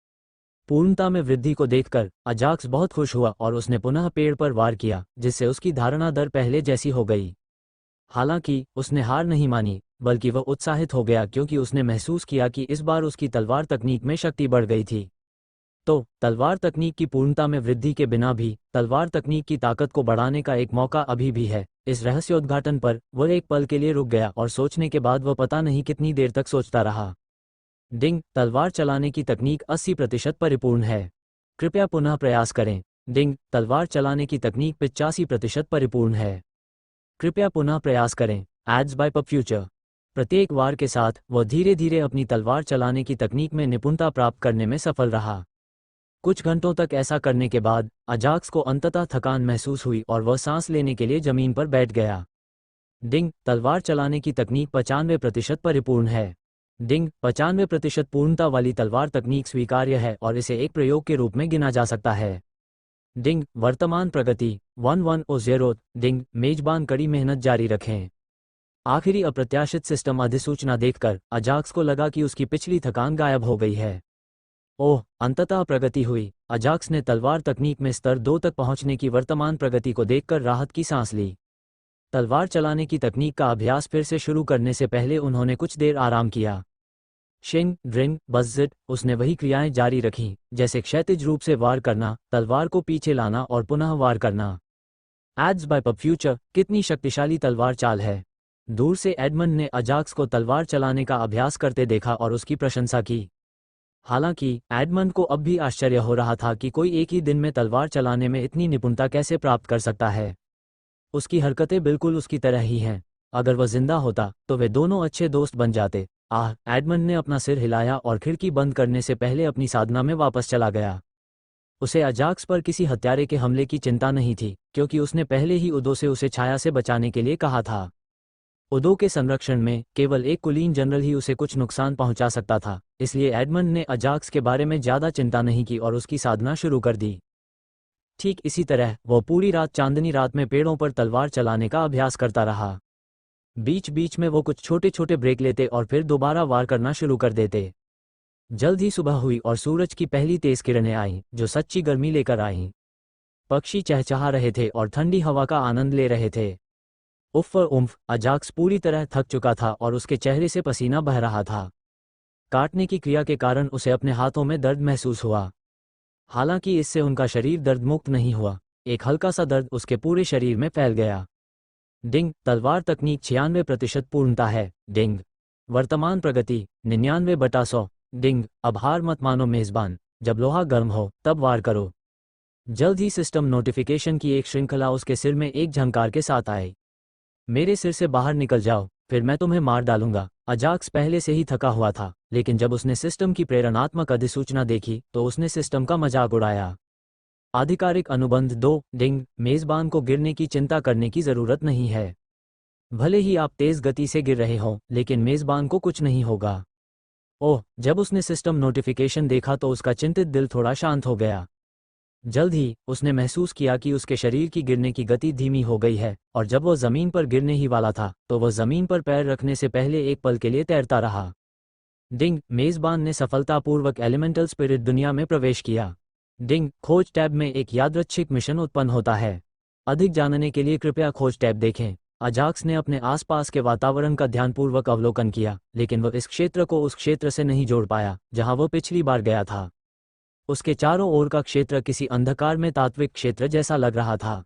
पूर्णता में वृद्धि को देखकर अजाक्स बहुत खुश हुआ और उसने पुनः पेड़ पर वार किया, जिससे उसकी धारणा दर पहले जैसी हो गई। हालांकि उसने हार नहीं मानी, बल्कि वह उत्साहित हो गया क्योंकि उसने महसूस किया कि इस बार उसकी तलवार तकनीक में शक्ति बढ़ गई थी। तो तलवार तकनीक की पूर्णता में वृद्धि के बिना भी तलवार तकनीक की ताकत को बढ़ाने का एक मौका अभी भी है। इस रहस्योद्घाटन पर वह एक पल के लिए रुक गया और सोचने के बाद वह पता नहीं कितनी देर तक सोचता रहा। डिंग, तलवार चलाने की तकनीक 80% परिपूर्ण है। कृपया पुनः प्रयास करें। डिंग, तलवार चलाने की तकनीक 85% परिपूर्ण है। कृपया पुनः प्रयास करें। Ads by PubFuture. प्रत्येक वार के साथ वह धीरे धीरे अपनी तलवार चलाने की तकनीक में निपुणता प्राप्त करने में सफल रहा। कुछ घंटों तक ऐसा करने के बाद अजाक्स को अंततः थकान महसूस हुई और वह सांस लेने के लिए जमीन पर बैठ गया। डिंग, तलवार चलाने की तकनीक 95% परिपूर्ण है। डिंग, 95% पूर्णता वाली तलवार तकनीक स्वीकार्य है और इसे एक प्रयोग के रूप में गिना जा सकता है। डिंग, वर्तमान प्रगति 1100। डिंग, मेजबान कड़ी मेहनत जारी रखें। आखिरी अप्रत्याशित सिस्टम अधिसूचना देखकर अजाक्स को लगा कि उसकी पिछली थकान गायब हो गई है। ओह, अंततः प्रगति हुई। अजाक्स ने तलवार तकनीक में स्तर 2 तक पहुंचने की वर्तमान प्रगति को देखकर राहत की सांस ली। तलवार चलाने की तकनीक का अभ्यास फिर से शुरू करने से पहले उन्होंने कुछ देर आराम किया। शिंग, ड्रिंग, बज़्ज़िट, उसने वही क्रियाएं जारी रखीं, जैसे क्षैतिज रूप से वार करना, तलवार को पीछे लाना और पुनः वार करना। Ads by PubFuture. कितनी शक्तिशाली तलवार चाल है। दूर से एडमंड ने अजाक्स को तलवार चलाने का अभ्यास करते देखा और उसकी प्रशंसा की। हालांकि एडमंड को अब भी आश्चर्य हो रहा था कि कोई एक ही दिन में तलवार चलाने में इतनी निपुणता कैसे प्राप्त कर सकता है। उसकी हरकतें बिल्कुल उसकी तरह ही हैं। अगर वह जिंदा होता तो वे दोनों अच्छे दोस्त बन जाते। एडमंड ने अपना सिर हिलाया और खिड़की बंद करने से पहले अपनी साधना में वापस चला गया। उसे अजाक्स पर किसी हत्यारे के हमले की चिंता नहीं थी, क्योंकि उसने पहले ही उदो से उसे छाया से बचाने के लिए कहा था। उडो के संरक्षण में केवल एक कुलीन जनरल ही उसे कुछ नुकसान पहुंचा सकता था, इसलिए एडमंड ने अजाक्स के बारे में ज़्यादा चिंता नहीं की और उसकी साधना शुरू कर दी। ठीक इसी तरह वो पूरी रात चांदनी रात में पेड़ों पर तलवार चलाने का अभ्यास करता रहा। बीच बीच में वो कुछ छोटे छोटे ब्रेक लेते और फिर दोबारा वार करना शुरू कर देते। जल्द ही सुबह हुई और सूरज की पहली तेज किरणें आईं, जो सच्ची गर्मी लेकर आईं। पक्षी चहचहा रहे थे और ठंडी हवा का आनंद ले रहे थे। उफ़ उम्फ, अजाक्स पूरी तरह थक चुका था और उसके चेहरे से पसीना बह रहा था। काटने की क्रिया के कारण उसे अपने हाथों में दर्द महसूस हुआ। हालांकि इससे उनका शरीर दर्द मुक्त नहीं हुआ, एक हल्का सा दर्द उसके पूरे शरीर में फैल गया। डिंग, तलवार तकनीक 96% पूर्णता है। डिंग, वर्तमान प्रगति 99/100। डिंग, अब हार मत मानो मेज़बान, जब लोहा गर्म हो तब वार करो। जल्द ही सिस्टम नोटिफिकेशन की एक श्रृंखला उसके सिर में एक झंकार के साथ आई। मेरे सिर से बाहर निकल जाओ, फिर मैं तुम्हें मार डालूंगा। अजाक्स पहले से ही थका हुआ था, लेकिन जब उसने सिस्टम की प्रेरणात्मक अधिसूचना देखी तो उसने सिस्टम का मजाक उड़ाया। आधिकारिक अनुबंध 2। डिंग, मेज़बान को गिरने की चिंता करने की ज़रूरत नहीं है। भले ही आप तेज़ गति से गिर रहे हों, लेकिन मेज़बान को कुछ नहीं होगा। ओह, जब उसने सिस्टम नोटिफिकेशन देखा तो उसका चिंतित दिल थोड़ा शांत हो गया। जल्द ही उसने महसूस किया कि उसके शरीर की गिरने की गति धीमी हो गई है, और जब वह ज़मीन पर गिरने ही वाला था तो वह ज़मीन पर पैर रखने से पहले एक पल के लिए तैरता रहा। डिंग, मेज़बान ने सफलतापूर्वक एलिमेंटल स्पिरिट दुनिया में प्रवेश किया। डिंग, खोज टैब में एक यादृच्छिक मिशन उत्पन्न होता है। अधिक जानने के लिए कृपया खोज टैब देखें। अजाक्स ने अपने आसपास के वातावरण का ध्यानपूर्वक अवलोकन किया, लेकिन वह इस क्षेत्र को उस क्षेत्र से नहीं जोड़ पाया जहां वह पिछली बार गया था। उसके चारों ओर का क्षेत्र किसी अंधकार में तात्विक क्षेत्र जैसा लग रहा था।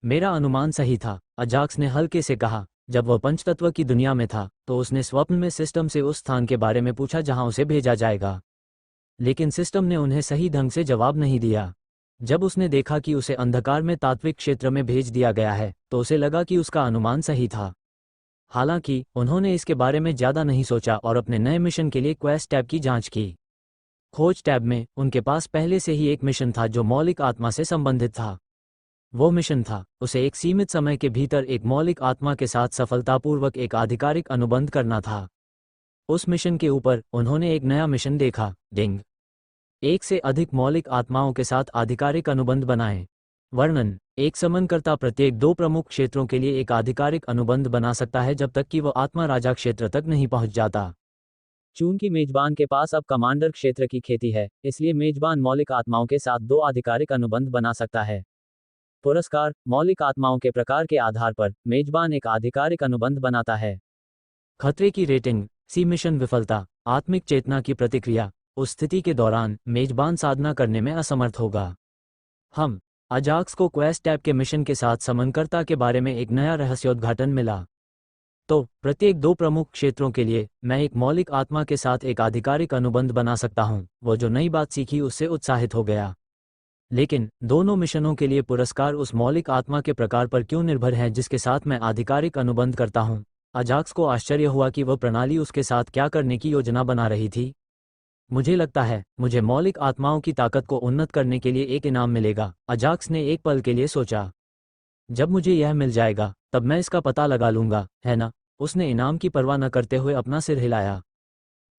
मेरा अनुमान सही था, अजाक्स ने हल्के से कहा। जब वह पंचतत्व की दुनिया में था तो उसने स्वप्न में सिस्टम से उस स्थान के बारे में पूछा जहां उसे भेजा जाएगा, लेकिन सिस्टम ने उन्हें सही ढंग से जवाब नहीं दिया। जब उसने देखा कि उसे अंधकार में तात्विक क्षेत्र में भेज दिया गया है तो उसे लगा कि उसका अनुमान सही था। हालांकि उन्होंने इसके बारे में ज़्यादा नहीं सोचा और अपने नए मिशन के लिए क्वेस्ट टैब की जांच की। खोज टैब में उनके पास पहले से ही एक मिशन था जो मौलिक आत्मा से संबंधित था। वो मिशन था उसे एक सीमित समय के भीतर एक मौलिक आत्मा के साथ सफलतापूर्वक एक आधिकारिक अनुबंध करना था। उस मिशन के ऊपर उन्होंने एक नया मिशन देखा। डिंग, एक से अधिक मौलिक आत्माओं के साथ आधिकारिक अनुबंध बनाएं। वर्णन, एक समनकर्ता प्रत्येक 2 प्रमुख क्षेत्रों के लिए एक आधिकारिक अनुबंध बना सकता है जब तक कि वह आत्मा राजा क्षेत्र तक नहीं पहुंच जाता। चूंकि मेजबान के पास अब कमांडर क्षेत्र की खेती है, इसलिए मेजबान मौलिक आत्माओं के साथ 2 आधिकारिक अनुबंध बना सकता है। पुरस्कार, मौलिक आत्माओं के प्रकार के आधार पर मेजबान एक आधिकारिक अनुबंध बनाता है। खतरे की रेटिंग, सी। मिशन विफलता, आत्मिक चेतना की प्रतिक्रिया, उस स्थिति के दौरान मेजबान साधना करने में असमर्थ होगा। हम अजाक्स को क्वेस्ट टैब के मिशन के साथ समनकर्ता के बारे में एक नया रहस्योद्घाटन मिला। तो प्रत्येक 2 प्रमुख क्षेत्रों के लिए मैं एक मौलिक आत्मा के साथ एक आधिकारिक अनुबंध बना सकता हूं। वो जो नई बात सीखी उससे उत्साहित हो गया। लेकिन दोनों मिशनों के लिए पुरस्कार उस मौलिक आत्मा के प्रकार पर क्यों निर्भर है जिसके साथ मैं आधिकारिक अनुबंध करता हूं? अजाक्स को आश्चर्य हुआ कि वह प्रणाली उसके साथ क्या करने की योजना बना रही थी। मुझे लगता है मुझे मौलिक आत्माओं की ताकत को उन्नत करने के लिए एक इनाम मिलेगा, अजाक्स ने एक पल के लिए सोचा। जब मुझे यह मिल जाएगा तब मैं इसका पता लगा लूंगा, है ना? उसने इनाम की परवाह न करते हुए अपना सिर हिलाया।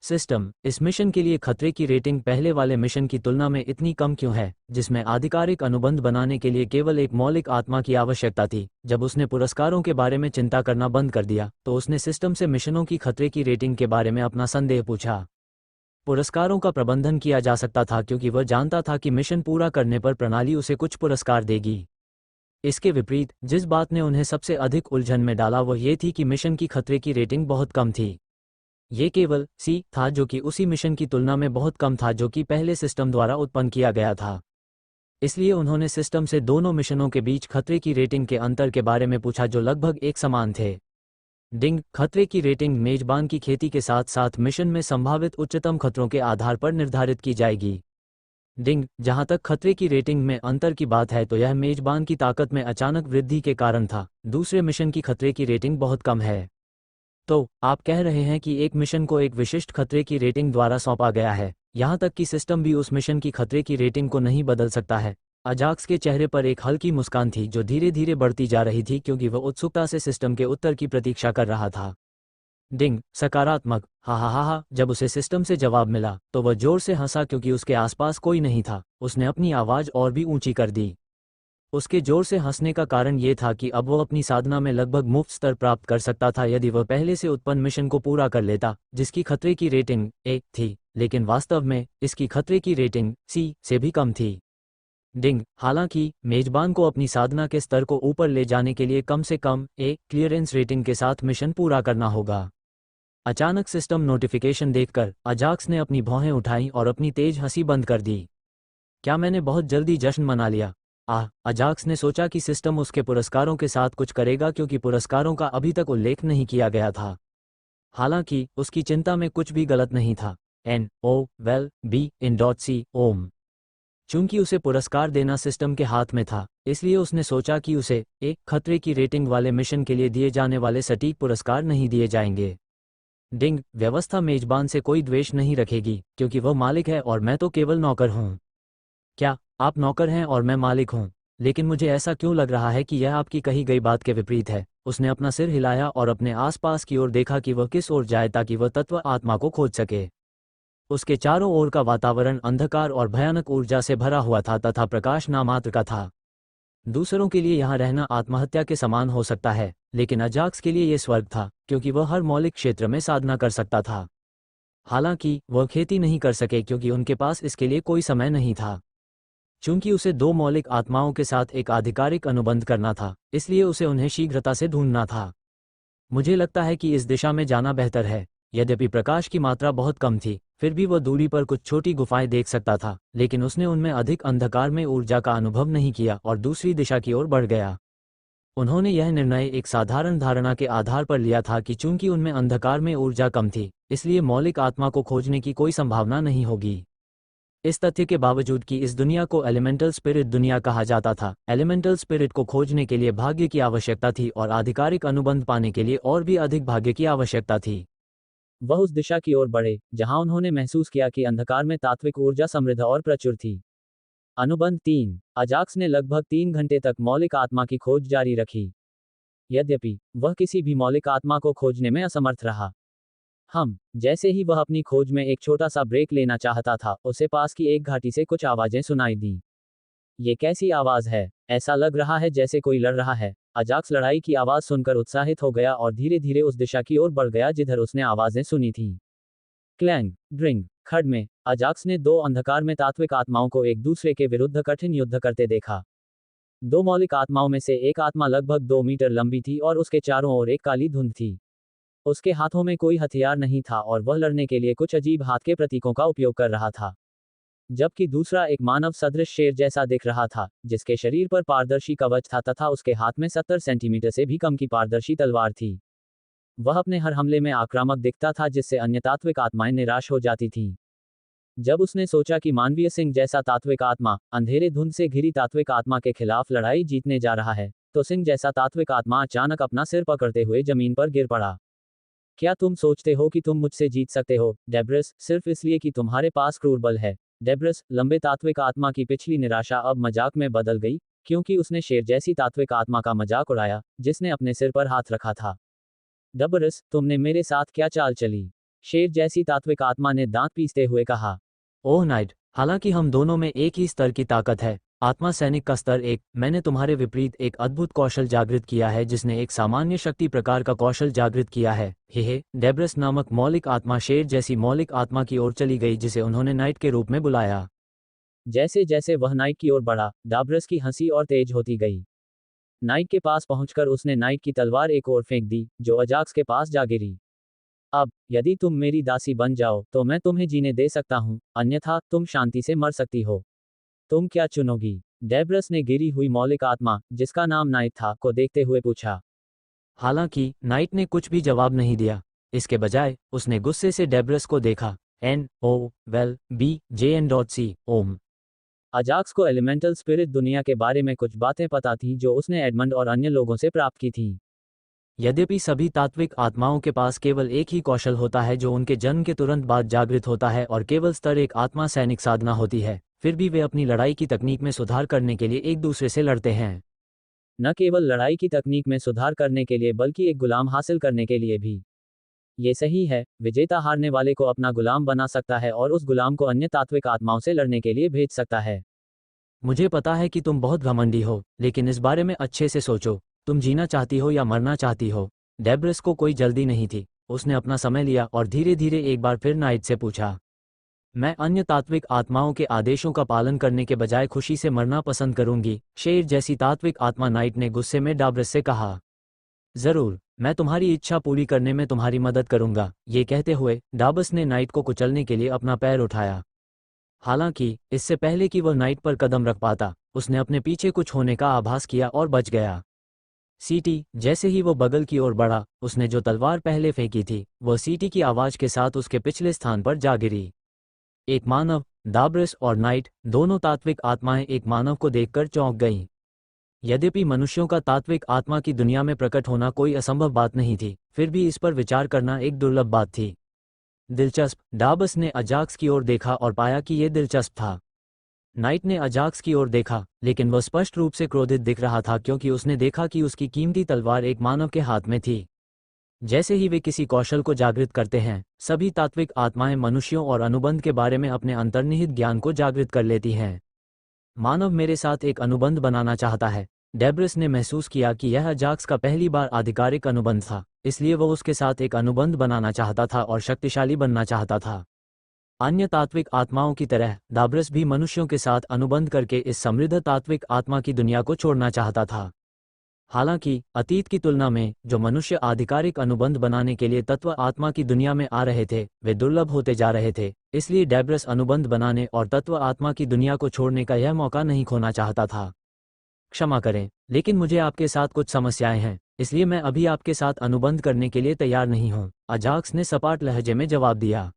सिस्टम, इस मिशन के लिए खतरे की रेटिंग पहले वाले मिशन की तुलना में इतनी कम क्यों है, जिसमें आधिकारिक अनुबंध बनाने के लिए केवल एक मौलिक आत्मा की आवश्यकता थी? जब उसने पुरस्कारों के बारे में चिंता करना बंद कर दिया तो उसने सिस्टम से मिशनों की खतरे की रेटिंग के बारे में अपना संदेह पूछा। पुरस्कारों का प्रबंधन किया जा सकता था क्योंकि वह जानता था कि मिशन पूरा करने पर प्रणाली उसे कुछ पुरस्कार देगी। इसके विपरीत जिस बात ने उन्हें सबसे अधिक उलझन में डाला वह ये थी कि मिशन की खतरे की रेटिंग बहुत कम थी। ये केवल सी था, जो कि उसी मिशन की तुलना में बहुत कम था जो कि पहले सिस्टम द्वारा उत्पन्न किया गया था। इसलिए उन्होंने सिस्टम से दोनों मिशनों के बीच खतरे की रेटिंग के अंतर के बारे में पूछा जो लगभग एक समान थे। डिंग, खतरे की रेटिंग मेजबान की खेती के साथ साथ मिशन में संभावित उच्चतम खतरों के आधार पर निर्धारित की जाएगी। डिंग, जहां तक खतरे की रेटिंग में अंतर की बात है तो यह मेजबान की ताकत में अचानक वृद्धि के कारण था। दूसरे मिशन की खतरे की रेटिंग बहुत कम है। तो आप कह रहे हैं कि एक मिशन को एक विशिष्ट खतरे की रेटिंग द्वारा सौंपा गया है, यहां तक कि सिस्टम भी उस मिशन की खतरे की रेटिंग को नहीं बदल सकता है? अजाक्स के चेहरे पर एक हल्की मुस्कान थी जो धीरे धीरे बढ़ती जा रही थी क्योंकि वह उत्सुकता से सिस्टम के उत्तर की प्रतीक्षा कर रहा था। डिंग, सकारात्मक, हा हा हा हा। जब उसे सिस्टम से जवाब मिला तो वह जोर से हंसा क्योंकि उसके आसपास कोई नहीं था। उसने अपनी आवाज़ और भी ऊंची कर दी। उसके जोर से हंसने का कारण ये था कि अब वह अपनी साधना में लगभग मुफ्त स्तर प्राप्त कर सकता था यदि वह पहले से उत्पन्न मिशन को पूरा कर लेता, जिसकी खतरे की रेटिंग ए थी, लेकिन वास्तव में इसकी खतरे की रेटिंग सी से भी कम थी। डिंग, हालांकि मेजबान को अपनी साधना के स्तर को ऊपर ले जाने के लिए कम से कम ए क्लियरेंस रेटिंग के साथ मिशन पूरा करना होगा। अचानक सिस्टम नोटिफिकेशन देखकर अजाक्स ने अपनी भौहें उठाईं और अपनी तेज हंसी बंद कर दी। क्या मैंने बहुत जल्दी जश्न मना लिया? अजाक्स ने सोचा कि सिस्टम उसके पुरस्कारों के साथ कुछ करेगा क्योंकि पुरस्कारों का अभी तक उल्लेख नहीं किया गया था। हालांकि उसकी चिंता में कुछ भी गलत नहीं था। NOWELL-BE-IN.C ओम। चूंकि उसे पुरस्कार देना सिस्टम के हाथ में था, इसलिए उसने सोचा कि उसे एक खतरे की रेटिंग वाले मिशन के लिए दिए जाने वाले सटीक पुरस्कार नहीं दिए जाएंगे। डिंग, व्यवस्था मेजबान से कोई द्वेष नहीं रखेगी क्योंकि वह मालिक है और मैं तो केवल नौकर हूँ। क्या आप नौकर हैं और मैं मालिक हूँ? लेकिन मुझे ऐसा क्यों लग रहा है कि यह आपकी कही गई बात के विपरीत है। उसने अपना सिर हिलाया और अपने आसपास की ओर देखा कि वह किस ओर जाए ताकि वह तत्व आत्मा को खोज सके। उसके चारों ओर का वातावरण अंधकार और भयानक ऊर्जा से भरा हुआ था तथा प्रकाश नामात्र का था। दूसरों के लिए यहाँ रहना आत्महत्या के समान हो सकता है, लेकिन अजाक्स के लिए यह स्वर्ग था क्योंकि वह हर मौलिक क्षेत्र में साधना कर सकता था। हालांकि वह खेती नहीं कर सके क्योंकि उनके पास इसके लिए कोई समय नहीं था। चूंकि उसे दो मौलिक आत्माओं के साथ एक आधिकारिक अनुबंध करना था, इसलिए उसे उन्हें शीघ्रता से ढूंढना था। मुझे लगता है कि इस दिशा में जाना बेहतर है। यद्यपि प्रकाश की मात्रा बहुत कम थी, फिर भी वह दूरी पर कुछ छोटी गुफाएं देख सकता था, लेकिन उसने उनमें अधिक अंधकार में ऊर्जा का अनुभव नहीं किया और दूसरी दिशा की ओर बढ़ गया। उन्होंने यह निर्णय एक साधारण धारणा के आधार पर लिया था कि चूंकि उनमें अंधकार में ऊर्जा कम थी, इसलिए मौलिक आत्मा को खोजने की कोई संभावना नहीं होगी। इस तथ्य के बावजूद कि इस दुनिया को एलिमेंटल स्पिरिट दुनिया कहा जाता था, एलिमेंटल स्पिरिट को खोजने के लिए भाग्य की आवश्यकता थी और आधिकारिक अनुबंध पाने के लिए और भी अधिक भाग्य की आवश्यकता थी। वह उस दिशा की ओर बढ़े जहां उन्होंने महसूस किया कि अंधकार में तात्विक ऊर्जा समृद्ध और प्रचुर थी। अनुबंध 3। अजाक्स ने लगभग 3 घंटे तक मौलिक आत्मा की खोज जारी रखी। यद्यपि वह किसी भी मौलिक आत्मा को खोजने में असमर्थ रहा। जैसे ही वह अपनी खोज में एक छोटा सा ब्रेक लेना चाहता था, उसे पास की एक घाटी से कुछ आवाजें सुनाई दी। ये कैसी आवाज है? ऐसा लग रहा है जैसे कोई लड़ रहा है। अजाक्स लड़ाई की आवाज सुनकर उत्साहित हो गया और धीरे धीरे उस दिशा की ओर बढ़ गया जिधर उसने आवाजें सुनी थीं। क्लैंग, ड्रिंग, खड़ में अजाक्स ने दो अंधकार में तात्विक आत्माओं को एक दूसरे के विरुद्ध कठिन युद्ध करते देखा। दो मौलिक आत्माओं में से एक आत्मा लगभग 2 मीटर लंबी थी और उसके चारों ओर एक काली धुंध थी। उसके हाथों में कोई हथियार नहीं था और वह लड़ने के लिए कुछ अजीब हाथ के प्रतीकों का उपयोग कर रहा था। जबकि दूसरा एक मानव सदृश शेर जैसा दिख रहा था, जिसके शरीर पर पारदर्शी कवच था तथा उसके हाथ में 70 सेंटीमीटर से भी कम की पारदर्शी तलवार थी। वह अपने हर हमले में आक्रामक दिखता था जिससे अन्य तात्विक आत्माएं निराश हो जाती थीं। जब उसने सोचा कि मानवीय सिंह जैसा तात्विक आत्मा अंधेरे धुंध से घिरी तात्विक आत्मा के खिलाफ लड़ाई जीतने जा रहा है, तो सिंह जैसा तात्विक आत्मा अचानक अपना सिर पकड़ते हुए जमीन पर गिर पड़ा। क्या तुम सोचते हो कि तुम मुझसे जीत सकते हो, डेब्रस, सिर्फ इसलिए कि तुम्हारे पास क्रूर बल है? डेब्रस, लंबे तात्विक आत्मा की पिछली निराशा अब मजाक में बदल गई, क्योंकि उसने शेर जैसी तात्विक आत्मा का मजाक उड़ाया, जिसने अपने सिर पर हाथ रखा था। डबरस, तुमने मेरे साथ क्या चाल चली? शेर जैसी तात्विक आत्मा ने दांत पीसते हुए कहा। ओह नाइट, हालांकि हम दोनों में एक ही स्तर की ताकत है, आत्मा सैनिक का स्तर 1। मैंने तुम्हारे विपरीत एक अद्भुत कौशल जागृत किया है जिसने एक सामान्य शक्ति प्रकार का कौशल जागृत किया है। हे डेब्रस नामक मौलिक आत्मा शेर जैसी मौलिक आत्मा की ओर चली गई जिसे उन्होंने नाइट के रूप में बुलाया। जैसे जैसे वह नाइट की ओर बढ़ा, डाब्रस की हंसी और तेज होती गई। नाइट के पास पहुंचकर उसने नाइट की तलवार एक ओर फेंक दी, जो अजाक्स के पास जा गिरी। अब यदि तुम मेरी दासी बन जाओ तो मैं तुम्हें जीने दे सकता हूं, अन्यथा तुम शांति से मर सकती हो। तुम क्या चुनोगी? डेब्रस ने गिरी हुई मौलिक आत्मा, जिसका नाम नाइट था, को देखते हुए पूछा। हालांकि नाइट ने कुछ भी जवाब नहीं दिया। इसके बजाय उसने गुस्से से डेब्रस को देखा। NOWELL-BE-IN.C ओम। अजाक्स को एलिमेंटल स्पिरिट दुनिया के बारे में कुछ बातें पता थीं जो उसने एडमंड और अन्य लोगों से प्राप्त की थीं। यद्यपि सभी तात्विक आत्माओं के पास केवल एक ही कौशल होता है जो उनके जन्म के तुरंत बाद जागृत होता है और केवल स्तर 1 आत्मा सैनिक साधना होती है, फिर भी वे अपनी लड़ाई की तकनीक में सुधार करने के लिए एक दूसरे से लड़ते हैं। न केवल लड़ाई की तकनीक में सुधार करने के लिए बल्कि एक गुलाम हासिल करने के लिए भी। ये सही है, विजेता हारने वाले को अपना गुलाम बना सकता है और उस गुलाम को अन्य तात्विक आत्माओं से लड़ने के लिए भेज सकता है। मुझे पता है कि तुम बहुत घमंडी हो, लेकिन इस बारे में अच्छे से सोचो, तुम जीना चाहती हो या मरना चाहती हो। डेब्रस को कोई जल्दी नहीं थी, उसने अपना समय लिया और धीरे धीरे एक बार फिर नाइट से पूछा, मैं अन्य तात्विक आत्माओं के आदेशों का पालन करने के बजाय खुशी से मरना पसंद करूंगी, शेर जैसी तात्विक आत्मा नाइट ने गुस्से में डाब्रस से कहा। जरूर, मैं तुम्हारी इच्छा पूरी करने में तुम्हारी मदद करूंगा। ये कहते हुए डाबस ने नाइट को कुचलने के लिए अपना पैर उठाया। हालांकि इससे पहले कि वह नाइट पर कदम रख पाता, उसने अपने पीछे कुछ होने का आभास किया और बच गया। सीटी, जैसे ही वो बगल की ओर बढ़ा, उसने जो तलवार पहले फेंकी थी वह सीटी की आवाज के साथ उसके पिछले स्थान पर जा गिरी। एक मानव, डाब्रस और नाइट, दोनों तात्विक आत्माएं एक मानव को देखकर चौंक गईं। यद्यपि मनुष्यों का तात्विक आत्मा की दुनिया में प्रकट होना कोई असंभव बात नहीं थी, फिर भी इस पर विचार करना एक दुर्लभ बात थी। दिलचस्प, डाबस ने अजाक्स की ओर देखा और पाया कि यह दिलचस्प था। नाइट ने अजाक्स की ओर देखा, लेकिन वह स्पष्ट रूप से क्रोधित दिख रहा था क्योंकि उसने देखा कि उसकी कीमती तलवार एक मानव के हाथ में थी। जैसे ही वे किसी कौशल को जागृत करते हैं, सभी तात्विक आत्माएं मनुष्यों और अनुबंध के बारे में अपने अंतर्निहित ज्ञान को जागृत कर लेती हैं। मानव मेरे साथ एक अनुबंध बनाना चाहता है। डेब्रस ने महसूस किया कि यह अजाक्स का पहली बार आधिकारिक अनुबंध था, इसलिए वह उसके साथ एक अनुबंध बनाना चाहता था और शक्तिशाली बनना चाहता था। अन्य तात्विक आत्माओं की तरह डाब्रस भी मनुष्यों के साथ अनुबंध करके इस समृद्ध तात्विक आत्मा की दुनिया को छोड़ना चाहता था। हालांकि अतीत की तुलना में जो मनुष्य आधिकारिक अनुबंध बनाने के लिए तत्व आत्मा की दुनिया में आ रहे थे, वे दुर्लभ होते जा रहे थे, इसलिए डेब्रस अनुबंध बनाने और तत्व आत्मा की दुनिया को छोड़ने का यह मौका नहीं खोना चाहता था। क्षमा करें, लेकिन मुझे आपके साथ कुछ समस्याएं हैं, इसलिए मैं अभी आपके साथ अनुबंध करने के लिए तैयार नहीं हूं, अजाक्स ने सपाट लहजे में जवाब दिया।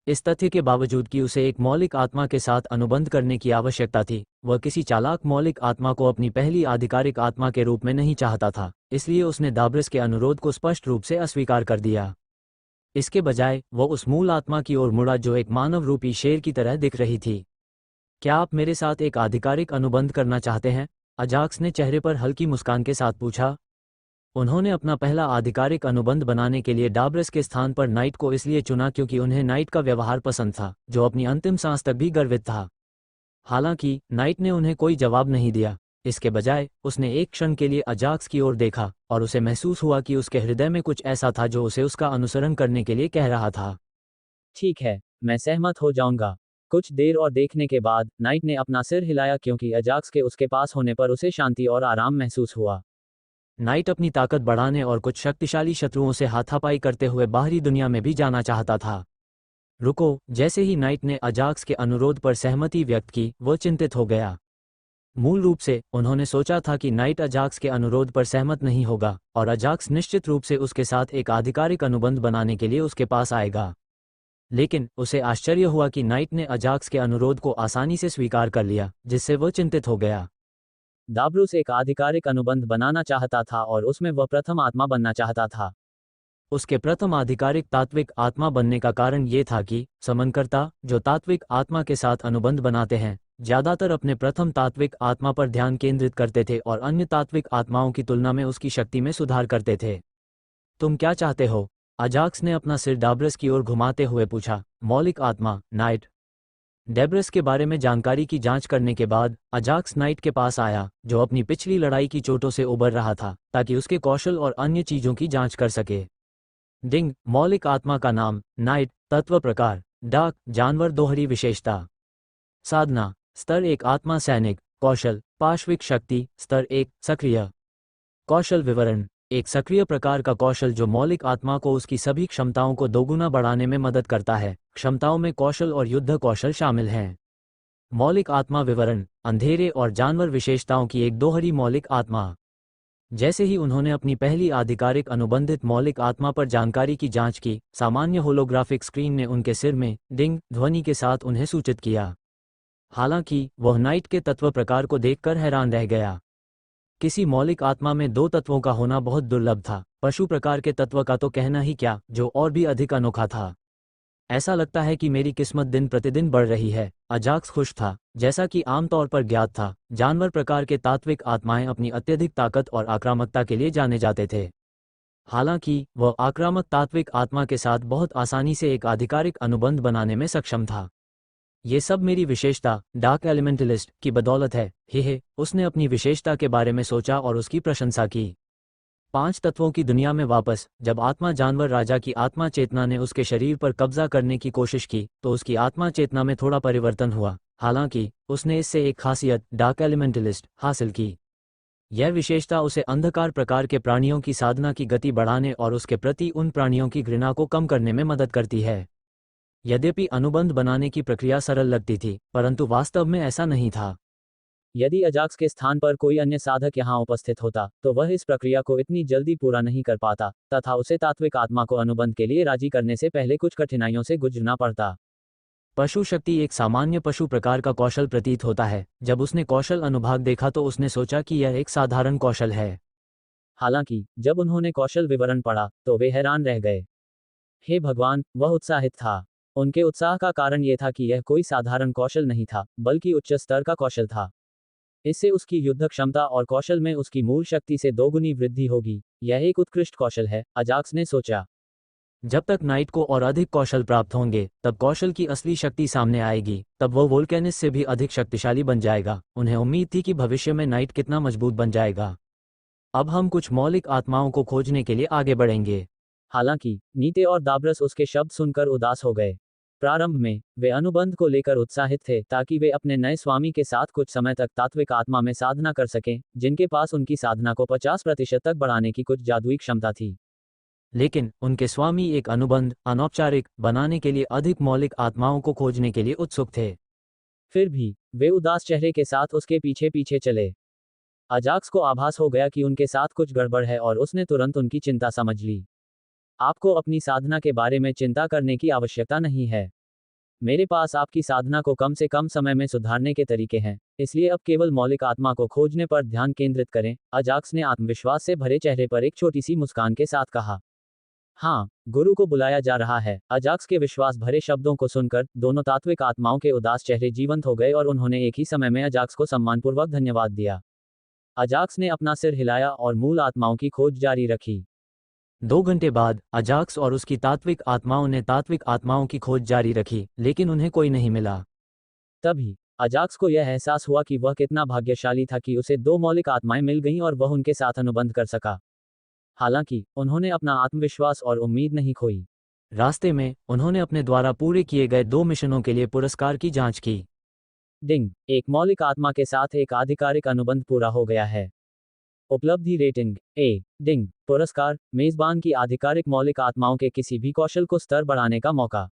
इस तथ्य के बावजूद कि उसे एक मौलिक आत्मा के साथ अनुबंध करने की आवश्यकता थी, वह किसी चालाक मौलिक आत्मा को अपनी पहली आधिकारिक आत्मा के रूप में नहीं चाहता था, इसलिए उसने डाब्रस के अनुरोध को स्पष्ट रूप से अस्वीकार कर दिया। इसके बजाय वह उस मूल आत्मा की ओर मुड़ा जो एक मानव रूपी शेर की तरह दिख रही थी। क्या आप मेरे साथ एक आधिकारिक अनुबंध करना चाहते हैं? अजाक्स ने चेहरे पर हल्की मुस्कान के साथ पूछा। उन्होंने अपना पहला आधिकारिक अनुबंध बनाने के लिए डाब्रस के स्थान पर नाइट को इसलिए चुना क्योंकि उन्हें नाइट का व्यवहार पसंद था, जो अपनी अंतिम सांस तक भी गर्वित था। हालांकि नाइट ने उन्हें कोई जवाब नहीं दिया, इसके बजाय उसने एक क्षण के लिए अजाक्स की ओर देखा और उसे महसूस हुआ कि उसके हृदय में कुछ ऐसा था जो उसे उसका अनुसरण करने के लिए कह रहा था। ठीक है, मैं सहमत हो जाऊंगा। कुछ देर और देखने के बाद नाइट ने अपना सिर हिलाया क्योंकि अजाक्स के उसके पास होने पर उसे शांति और आराम महसूस हुआ। नाइट अपनी ताकत बढ़ाने और कुछ शक्तिशाली शत्रुओं से हाथापाई करते हुए बाहरी दुनिया में भी जाना चाहता था। रुको, जैसे ही नाइट ने अजाक्स के अनुरोध पर सहमति व्यक्त की, वह चिंतित हो गया। मूल रूप से उन्होंने सोचा था कि नाइट अजाक्स के अनुरोध पर सहमत नहीं होगा और अजाक्स निश्चित रूप से उसके साथ एक आधिकारिक अनुबंध बनाने के लिए उसके पास आएगा। लेकिन उसे आश्चर्य हुआ कि नाइट ने अजाक्स के अनुरोध को आसानी से स्वीकार कर लिया, जिससे वह चिंतित हो गया। डाब्रूस एक आधिकारिक अनुबंध बनाना चाहता था और उसमें वह प्रथम आत्मा बनना चाहता था। उसके प्रथम आधिकारिक तात्विक आत्मा बनने का कारण ये था कि समनकर्ता, जो तात्विक आत्मा के साथ अनुबंध बनाते हैं, ज्यादातर अपने प्रथम तात्विक आत्मा पर ध्यान केंद्रित करते थे और अन्य तात्विक आत्माओं की तुलना में उसकी शक्ति में सुधार करते थे। तुम क्या चाहते हो? अजाक्स ने अपना सिर डाब्रस की ओर घुमाते हुए पूछा। मौलिक आत्मा, नाइट। डेब्रस के बारे में जानकारी की जांच करने के बाद अजाक्स नाइट के पास आया, जो अपनी पिछली लड़ाई की चोटों से उबर रहा था, ताकि उसके कौशल और अन्य चीजों की जांच कर सके। डिंग, मौलिक आत्मा का नाम, नाइट, तत्व प्रकार, डाक, जानवर, दोहरी विशेषता। साधना, स्तर 1 आत्मा सैनिक, कौशल, पार्श्विक शक्ति, स्तर 1, सक्रिय। कौशल विवरण, एक सक्रिय प्रकार का कौशल जो मौलिक आत्मा को उसकी सभी क्षमताओं को दोगुना बढ़ाने में मदद करता है। क्षमताओं में कौशल और युद्ध कौशल शामिल हैं। मौलिक आत्मा विवरण, अंधेरे और जानवर विशेषताओं की एक दोहरी मौलिक आत्मा। जैसे ही उन्होंने अपनी पहली आधिकारिक अनुबंधित मौलिक आत्मा पर जानकारी की जांच की, सामान्य होलोग्राफिक स्क्रीन ने उनके सिर में डिंग ध्वनि के साथ उन्हें सूचित किया। हालांकि वह नाइट के तत्व प्रकार को देखकर हैरान रह गया। किसी मौलिक आत्मा में 2 तत्वों का होना बहुत दुर्लभ था, पशु प्रकार के तत्व का तो कहना ही क्या, जो और भी अधिक अनोखा था। ऐसा लगता है कि मेरी किस्मत दिन प्रतिदिन बढ़ रही है। अजाक्स खुश था। जैसा कि आमतौर पर ज्ञात था, जानवर प्रकार के तात्विक आत्माएं अपनी अत्यधिक ताकत और आक्रामकता के लिए जाने जाते थे। हालांकि वह आक्रामक तात्विक आत्मा के साथ बहुत आसानी से एक आधिकारिक अनुबंध बनाने में सक्षम था। ये सब मेरी विशेषता, डार्क एलिमेंटलिस्ट, की बदौलत है। हे, उसने अपनी विशेषता के बारे में सोचा और उसकी प्रशंसा की। 5 तत्वों की दुनिया में वापस, जब आत्मा जानवर राजा की आत्मा चेतना ने उसके शरीर पर कब्जा करने की कोशिश की, तो उसकी आत्मा चेतना में थोड़ा परिवर्तन हुआ। हालांकि उसने इससे एक खासियत, डार्क एलिमेंटलिस्ट, हासिल की। यह विशेषता उसे अंधकार प्रकार के प्राणियों की साधना की गति बढ़ाने और उसके प्रति उन प्राणियों की घृणा को कम करने में मदद करती है। यद्यपि अनुबंध बनाने की प्रक्रिया सरल लगती थी, परंतु वास्तव में ऐसा नहीं था। यदि अजाक्स के स्थान पर कोई अन्य साधक यहाँ उपस्थित होता, तो वह इस प्रक्रिया को इतनी जल्दी पूरा नहीं कर पाता, तथा उसे तात्विक आत्मा को अनुबंध के लिए राजी करने से पहले कुछ कठिनाइयों से गुजरना पड़ता। पशु शक्ति एक सामान्य पशु प्रकार का कौशल प्रतीत होता है। जब उसने कौशल अनुभाग देखा तो उसने सोचा कि यह एक साधारण कौशल है। हालांकि जब उन्होंने कौशल विवरण पढ़ा, तो वे हैरान रह गए। हे भगवान, वह उत्साहित था। उनके उत्साह का कारण यह था कि यह कोई साधारण कौशल नहीं था, बल्कि उच्च स्तर का कौशल था। इससे उसकी युद्ध क्षमता और कौशल में उसकी मूल शक्ति से दोगुनी वृद्धि होगी। यह एक उत्कृष्ट कौशल है, अजाक्स ने सोचा। जब तक नाइट को और अधिक कौशल प्राप्त होंगे, तब कौशल की असली शक्ति सामने आएगी। तब वह वोल्केनिस से भी अधिक शक्तिशाली बन जाएगा। उन्हें उम्मीद थी कि भविष्य में नाइट कितना मजबूत बन जाएगा। अब हम कुछ मौलिक आत्माओं को खोजने के लिए आगे बढ़ेंगे। हालांकि नीते और दाब्रस उसके शब्द सुनकर उदास हो गए। प्रारंभ में वे अनुबंध को लेकर उत्साहित थे, ताकि वे अपने नए स्वामी के साथ कुछ समय तक तात्विक आत्मा में साधना कर सकें, जिनके पास उनकी साधना को 50% तक बढ़ाने की कुछ जादुई क्षमता थी। लेकिन उनके स्वामी एक अनुबंध, अनौपचारिक, बनाने के लिए अधिक मौलिक आत्माओं को खोजने के लिए उत्सुक थे। फिर भी वे उदास चेहरे के साथ उसके पीछे पीछे चले। अजाक्स को आभास हो गया कि उनके साथ कुछ गड़बड़ है और उसने तुरंत उनकी चिंता समझ ली। आपको अपनी साधना के बारे में चिंता करने की आवश्यकता नहीं है। मेरे पास आपकी साधना को कम से कम समय में सुधारने के तरीके हैं, इसलिए अब केवल मौलिक आत्मा को खोजने पर ध्यान केंद्रित करें। अजाक्स ने आत्मविश्वास से भरे चेहरे पर एक छोटी सी मुस्कान के साथ कहा। हाँ, गुरु को बुलाया जा रहा है। अजाक्स के विश्वास भरे शब्दों को सुनकर दोनों तात्विक आत्माओं के उदास चेहरे जीवंत हो गए और उन्होंने एक ही समय में अजाक्स को सम्मानपूर्वक धन्यवाद दिया। अजाक्स ने अपना सिर हिलाया और मूल आत्माओं की खोज जारी रखी। 2 घंटे बाद अजाक्स और उसकी तात्विक आत्माओं ने तात्विक आत्माओं की खोज जारी रखी, लेकिन उन्हें कोई नहीं मिला। तभी अजाक्स को यह एहसास हुआ कि वह कितना भाग्यशाली था कि उसे 2 मौलिक आत्माएं मिल गईं और वह उनके साथ अनुबंध कर सका। हालांकि उन्होंने अपना आत्मविश्वास और उम्मीद नहीं खोई। रास्ते में उन्होंने अपने द्वारा पूरे किए गए 2 मिशनों के लिए पुरस्कार की जांच की। डिंग, एक मौलिक आत्मा के साथ एक आधिकारिक अनुबंध पूरा हो गया है। उपलब्धि रेटिंग ए। डिंग, पुरस्कार, मेजबान की आधिकारिक मौलिक आत्माओं के किसी भी कौशल को स्तर बढ़ाने का मौका।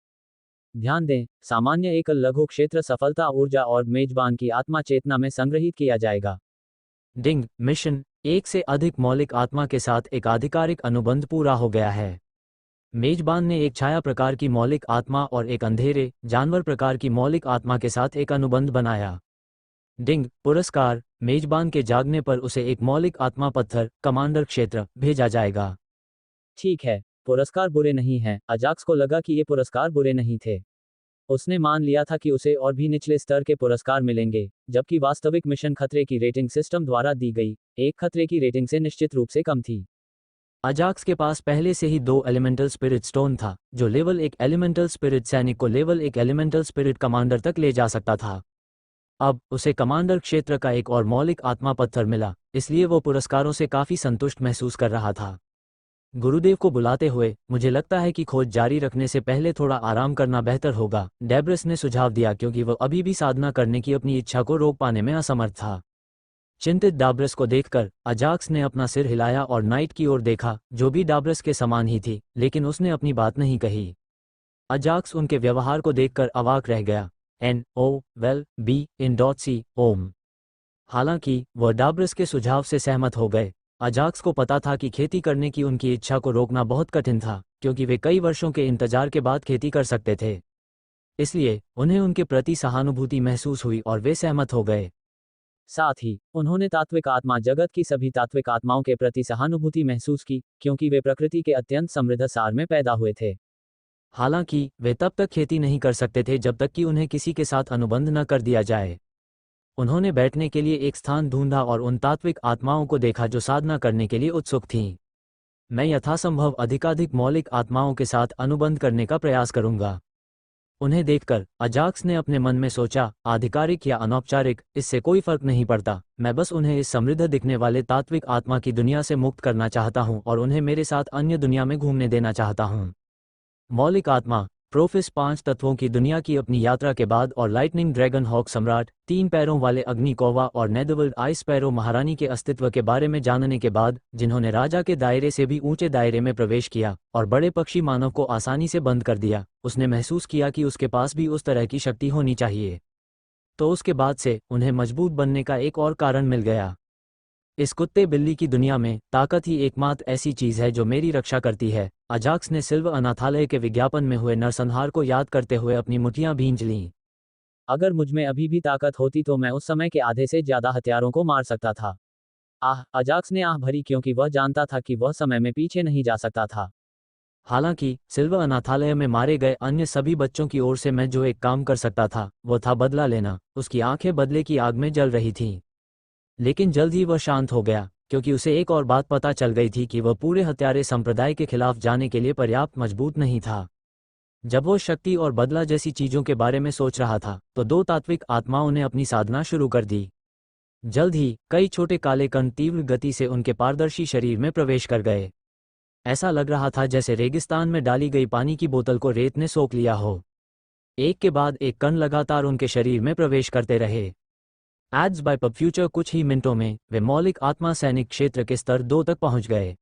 ध्यान दें, सामान्य एकल लघु क्षेत्र सफलता ऊर्जा और मेजबान की आत्मा चेतना में संग्रहित किया जाएगा। डिंग, मिशन, 1 से अधिक मौलिक आत्मा के साथ एक आधिकारिक अनुबंध पूरा हो गया है। मेजबान ने एक छाया प्रकार की मौलिक आत्मा और एक अंधेरे, जानवर प्रकार की मौलिक आत्मा के साथ एक अनुबंध बनाया। डिंग, पुरस्कार, मेजबान के जागने पर उसे एक मौलिक आत्मा पत्थर, कमांडर क्षेत्र, भेजा जाएगा। ठीक है, पुरस्कार बुरे नहीं हैं। अजाक्स को लगा कि ये पुरस्कार बुरे नहीं थे। उसने मान लिया था कि उसे और भी निचले स्तर के पुरस्कार मिलेंगे, जबकि वास्तविक मिशन खतरे की रेटिंग सिस्टम द्वारा दी गई एक खतरे की रेटिंग से निश्चित रूप से कम थी। अजाक्स के पास पहले से ही 2 एलिमेंटल स्पिरिट स्टोन था, जो लेवल 1 एलिमेंटल स्पिरिट सैनिक को लेवल 1 एलिमेंटल स्पिरिट कमांडर तक ले जा सकता था। अब उसे कमांडर क्षेत्र का एक और मौलिक आत्मा पत्थर मिला, इसलिए वो पुरस्कारों से काफी संतुष्ट महसूस कर रहा था। गुरुदेव को बुलाते हुए, मुझे लगता है कि खोज जारी रखने से पहले थोड़ा आराम करना बेहतर होगा, डेब्रस ने सुझाव दिया, क्योंकि वह अभी भी साधना करने की अपनी इच्छा को रोक पाने में असमर्थ था। चिंतित डाब्रस को देखकर अजाक्स ने अपना सिर हिलाया और नाइट की ओर देखा, जो भी डाब्रस के समान ही थी, लेकिन उसने अपनी बात नहीं कही। अजाक्स उनके व्यवहार को देखकर अवाक रह गया। NOWELL-BE-IN.C ओम। हालांकि वह डाब्रस के सुझाव से सहमत हो गए। अजाक्स को पता था कि खेती करने की उनकी इच्छा को रोकना बहुत कठिन था, क्योंकि वे कई वर्षों के इंतजार के बाद खेती कर सकते थे। इसलिए उन्हें उनके प्रति सहानुभूति महसूस हुई और वे सहमत हो गए। साथ ही उन्होंने तात्विक आत्मा जगत की सभी तात्विक आत्माओं के प्रति सहानुभूति महसूस की, क्योंकि वे प्रकृति के अत्यंत समृद्ध सार में पैदा हुए थे। हालांकि वे तब तक खेती नहीं कर सकते थे जब तक कि उन्हें किसी के साथ अनुबंध न कर दिया जाए। उन्होंने बैठने के लिए एक स्थान ढूंढा और उन तात्विक आत्माओं को देखा जो साधना करने के लिए उत्सुक थीं। मैं यथासंभव अधिकाधिक मौलिक आत्माओं के साथ अनुबंध करने का प्रयास करूंगा। उन्हें देखकर अजाक्स ने अपने मन में सोचा, आधिकारिक या अनौपचारिक, इससे कोई फर्क नहीं पड़ता, मैं बस उन्हें इस समृद्ध दिखने वाले तात्विक आत्मा की दुनिया से मुक्त करना चाहता हूं और उन्हें मेरे साथ अन्य दुनिया में घूमने देना चाहता हूं। मौलिक आत्मा प्रोफिस 5 तत्वों की दुनिया की अपनी यात्रा के बाद और लाइटनिंग ड्रैगन हॉक सम्राट, 3 पैरों वाले अग्नि कौवा और नेदरवर्ल्ड आइस स्पैरो महारानी के अस्तित्व के बारे में जानने के बाद, जिन्होंने राजा के दायरे से भी ऊंचे दायरे में प्रवेश किया और बड़े पक्षी मानव को आसानी से बंद कर दिया, उसने महसूस किया कि उसके पास भी उस तरह की शक्ति होनी चाहिए। तो उसके बाद से उन्हें मजबूत बनने का एक और कारण मिल गया। इस कुत्ते बिल्ली की दुनिया में ताकत ही एकमात्र ऐसी चीज है जो मेरी रक्षा करती है। अजाक्स ने सिल्वर अनाथालय के विज्ञापन में हुए नरसंहार को याद करते हुए अपनी मुट्ठियां भींच लीं। अगर मुझमें अभी भी ताकत होती तो मैं उस समय के आधे से ज्यादा हथियारों को मार सकता था। अजाक्स ने आह भरी क्योंकि वह जानता था कि वह समय में पीछे नहीं जा सकता था। हालांकि सिल्वर अनाथालय में मारे गए अन्य सभी बच्चों की ओर से मैं जो एक काम कर सकता था वो था बदला लेना। उसकी आंखें बदले की आग में जल रही थीं। लेकिन जल्द ही वह शांत हो गया, क्योंकि उसे एक और बात पता चल गई थी कि वह पूरे हत्यारे संप्रदाय के खिलाफ जाने के लिए पर्याप्त मजबूत नहीं था। जब वो शक्ति और बदला जैसी चीजों के बारे में सोच रहा था तो 2 तात्विक आत्माओं ने अपनी साधना शुरू कर दी। जल्द ही कई छोटे काले कण तीव्र गति से उनके पारदर्शी शरीर में प्रवेश कर गए। ऐसा लग रहा था जैसे रेगिस्तान में डाली गई पानी की बोतल को रेत ने सोख लिया हो। एक के बाद एक कण लगातार उनके शरीर में प्रवेश करते रहे। एड्स बाय पब फ्यूचर कुछ ही मिनटों में वे मौलिक आत्मा सैनिक क्षेत्र के स्तर 2 तक पहुंच गए।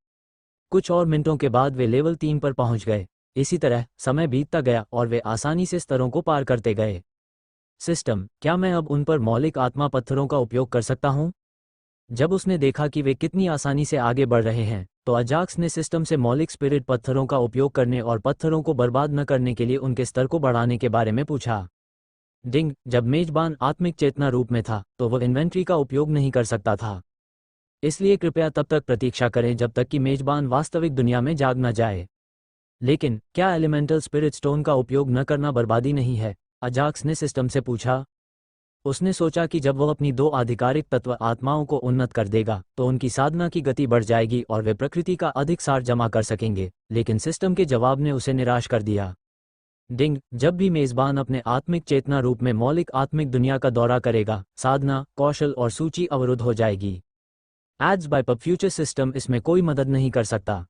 कुछ और मिनटों के बाद वे लेवल 3 पर पहुंच गए। इसी तरह समय बीतता गया और वे आसानी से स्तरों को पार करते गए। सिस्टम, क्या मैं अब उन पर मौलिक आत्मा पत्थरों का उपयोग कर सकता हूं? जब उसने देखा कि वे कितनी आसानी से आगे बढ़ रहे हैं तो अजाक्स ने सिस्टम से मौलिक स्पिरिट पत्थरों का उपयोग करने और पत्थरों को बर्बाद न करने के लिए उनके स्तर को बढ़ाने के बारे में पूछा। डिंग, जब मेजबान आत्मिक चेतना रूप में था तो वह इन्वेंट्री का उपयोग नहीं कर सकता था। इसलिए कृपया तब तक प्रतीक्षा करें जब तक कि मेजबान वास्तविक दुनिया में जाग न जाए। लेकिन क्या एलिमेंटल स्पिरिट स्टोन का उपयोग न करना बर्बादी नहीं है? अजाक्स ने सिस्टम से पूछा। उसने सोचा कि जब वह अपनी 2 आधिकारिक तत्व आत्माओं को उन्नत कर देगा तो उनकी साधना की गति बढ़ जाएगी और वे प्रकृति का अधिक सार जमा कर सकेंगे, लेकिन सिस्टम के जवाब ने उसे निराश कर दिया। डिंग, जब भी मेजबान अपने आत्मिक चेतना रूप में मौलिक आत्मिक दुनिया का दौरा करेगा, साधना, कौशल और सूची अवरुद्ध हो जाएगी। Ads by PubFuture system इसमें कोई मदद नहीं कर सकता।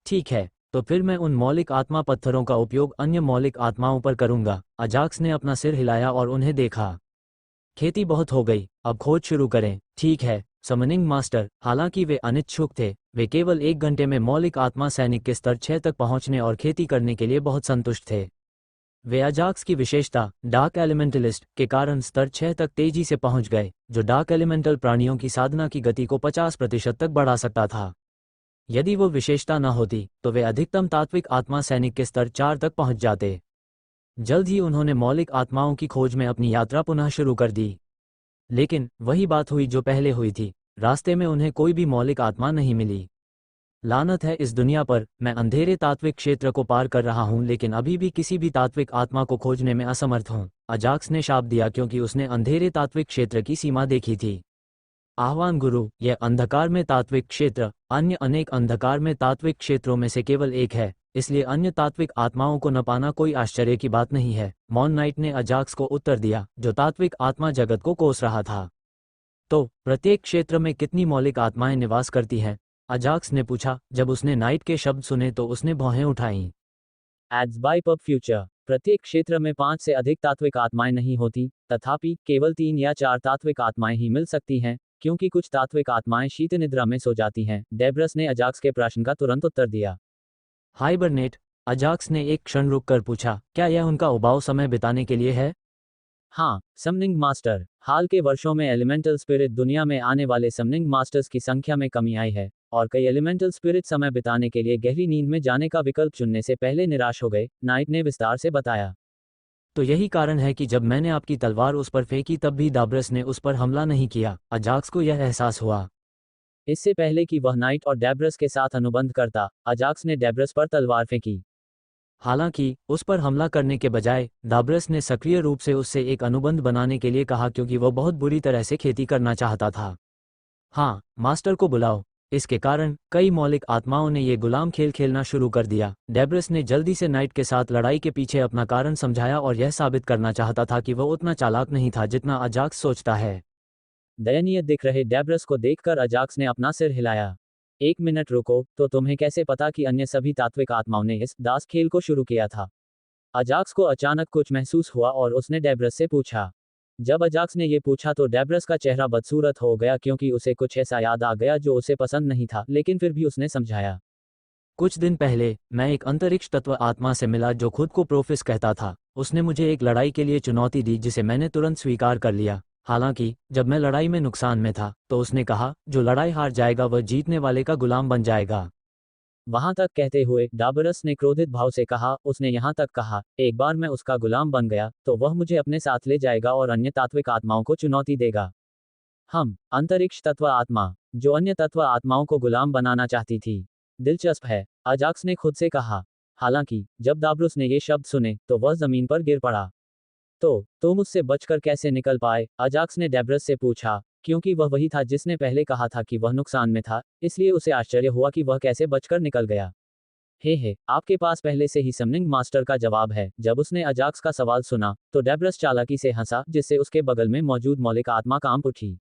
ठीक है, तो फिर मैं उन मौलिक आत्मा पत्थरों का उपयोग अन्य मौलिक आत्माओं पर करूंगा। अजाक्स ने अपना सिर हिलाया और उन्हें देखा। खेती बहुत हो गई, अब खोज शुरू करें। ठीक है समनिंग मास्टर। हालांकि वे अनिच्छुक थे, वे केवल 1 घंटे में मौलिक आत्मा सैनिक के स्तर 6 तक पहुंचने और खेती करने के लिए बहुत संतुष्ट थे। वे अजाक्स की विशेषता डार्क एलिमेंटलिस्ट के कारण स्तर 6 तक तेजी से पहुंच गए, जो डार्क एलिमेंटल प्राणियों की साधना की गति को 50% तक बढ़ा सकता था। यदि वो विशेषता न होती तो वे अधिकतम तात्विक आत्मा सैनिक के स्तर 4 तक पहुंच जाते। जल्द ही उन्होंने मौलिक आत्माओं की खोज में अपनी यात्रा पुनः शुरू कर दी। लेकिन वही बात हुई जो पहले हुई थी, रास्ते में उन्हें कोई भी मौलिक आत्मा नहीं मिली। लानत है इस दुनिया पर, मैं अंधेरे तात्विक क्षेत्र को पार कर रहा हूं लेकिन अभी भी किसी भी तात्विक आत्मा को खोजने में असमर्थ हूं। अजाक्स ने शाप दिया क्योंकि उसने अंधेरे तात्विक क्षेत्र की सीमा देखी थी। आह्वान गुरु, यह अंधकार में तात्विक क्षेत्र अन्य अनेक अंधकार में तात्विक क्षेत्रों में से केवल एक है, इसलिए अन्य तात्विक आत्माओं को न पाना कोई आश्चर्य की बात नहीं है। मॉन नाइट ने अजाक्स को उत्तर दिया, जो तात्विक आत्मा जगत को कोस रहा था। तो प्रत्येक क्षेत्र में कितनी मौलिक आत्माएं निवास करती हैं? अजाक्स ने पूछा। जब उसने नाइट के शब्द सुने तो उसने भौहें उठाईं। एड्स बाय पब फ्यूचर, प्रत्येक क्षेत्र में 5 से अधिक तात्विक आत्माएं नहीं होती, तथापि केवल 3 या 4 तात्विक आत्माएं ही मिल सकती हैं, क्योंकि कुछ तात्विक आत्माएं शीत निद्रा में सो जाती हैं। डेब्रस ने अजाक्स के प्रश्न का तुरंत उत्तर दिया। हाइबरनेट, अजाक्स ने एक क्षण रुककर पूछा, क्या यह उनका उबाऊ समय बिताने के लिए है? हाँ समनिंग मास्टर, हाल के वर्षों में एलिमेंटल स्पिरिट दुनिया में आने वाले समनिंग मास्टर्स की संख्या में कमी आई है और कई एलिमेंटल स्पिरिट समय बिताने के लिए गहरी नींद में जाने का विकल्प चुनने से पहले निराश हो गए, नाइट ने विस्तार से बताया। तो यही कारण है कि जब मैंने आपकी तलवार उस पर फेंकी तब भी दाब्रस ने उस पर हमला नहीं किया। अजाक्स को यह एहसास हुआ। इससे पहले कि वह नाइट और डेब्रस के साथ अनुबंध करता, अजाक्स ने डेब्रस पर तलवार फेंकी। हालांकि उस पर हमला करने के बजाय दाब्रस ने सक्रिय रूप से उससे एक अनुबंध बनाने के लिए कहा क्योंकि वह बहुत बुरी तरह से खेती करना चाहता था। हाँ, मास्टर को बुलाओ। इसके कारण कई मौलिक आत्माओं ने ये गुलाम खेल खेलना शुरू कर दिया। डेब्रस ने जल्दी से नाइट के साथ लड़ाई के पीछे अपना कारण समझाया और यह साबित करना चाहता था कि वह उतना चालाक नहीं था जितना अजाक्स सोचता है। दयनीय दिख रहे डेब्रस को देखकर अजाक्स ने अपना सिर हिलाया। एक मिनट रुको, तो तुम्हें कैसे पता कि अन्य सभी तात्विक आत्माओं ने इस दास खेल को शुरू किया था? अजाक्स को अचानक कुछ महसूस हुआ और उसने डेब्रस से पूछा। जब अजाक्स ने ये पूछा तो डेब्रस का चेहरा बदसूरत हो गया क्योंकि उसे कुछ ऐसा याद आ गया जो उसे पसंद नहीं था, लेकिन फिर भी उसने समझाया। कुछ दिन पहले मैं एक अंतरिक्ष तत्व आत्मा से मिला जो खुद को प्रोफिस कहता था। उसने मुझे एक लड़ाई के लिए चुनौती दी जिसे मैंने तुरंत स्वीकार कर लिया। हालांकि जब मैं लड़ाई में नुकसान में था तो उसने कहा जो लड़ाई हार जाएगा वह जीतने वाले का गुलाम बन जाएगा। वहां तक कहते हुए डाबरस ने क्रोधित भाव से कहा, उसने यहां तक कहा, एक बार मैं उसका गुलाम बन गया तो वह मुझे अपने साथ ले जाएगा और अन्य तात्विक आत्माओं को चुनौती देगा। हम अंतरिक्ष तत्व आत्मा जो अन्य तत्व आत्माओं को गुलाम बनाना चाहती थी। दिलचस्प है, अजाक्स ने खुद से कहा। हालांकि जब दाब्रुस ने ये शब्द सुने तो वह जमीन पर गिर पड़ा। तो तुम उससे बचकर कैसे निकल पाए? अजाक्स ने डेब्रस से पूछा। क्योंकि वह वही था जिसने पहले कहा था कि वह नुकसान में था, इसलिए उसे आश्चर्य हुआ कि वह कैसे बचकर निकल गया। हे, आपके पास पहले से ही समनिंग मास्टर का जवाब है। जब उसने अजाक्स का सवाल सुना तो डेब्रस चालाकी से हंसा जिससे उसके बगल में मौजूद मौलिक आत्मा कांप उठी।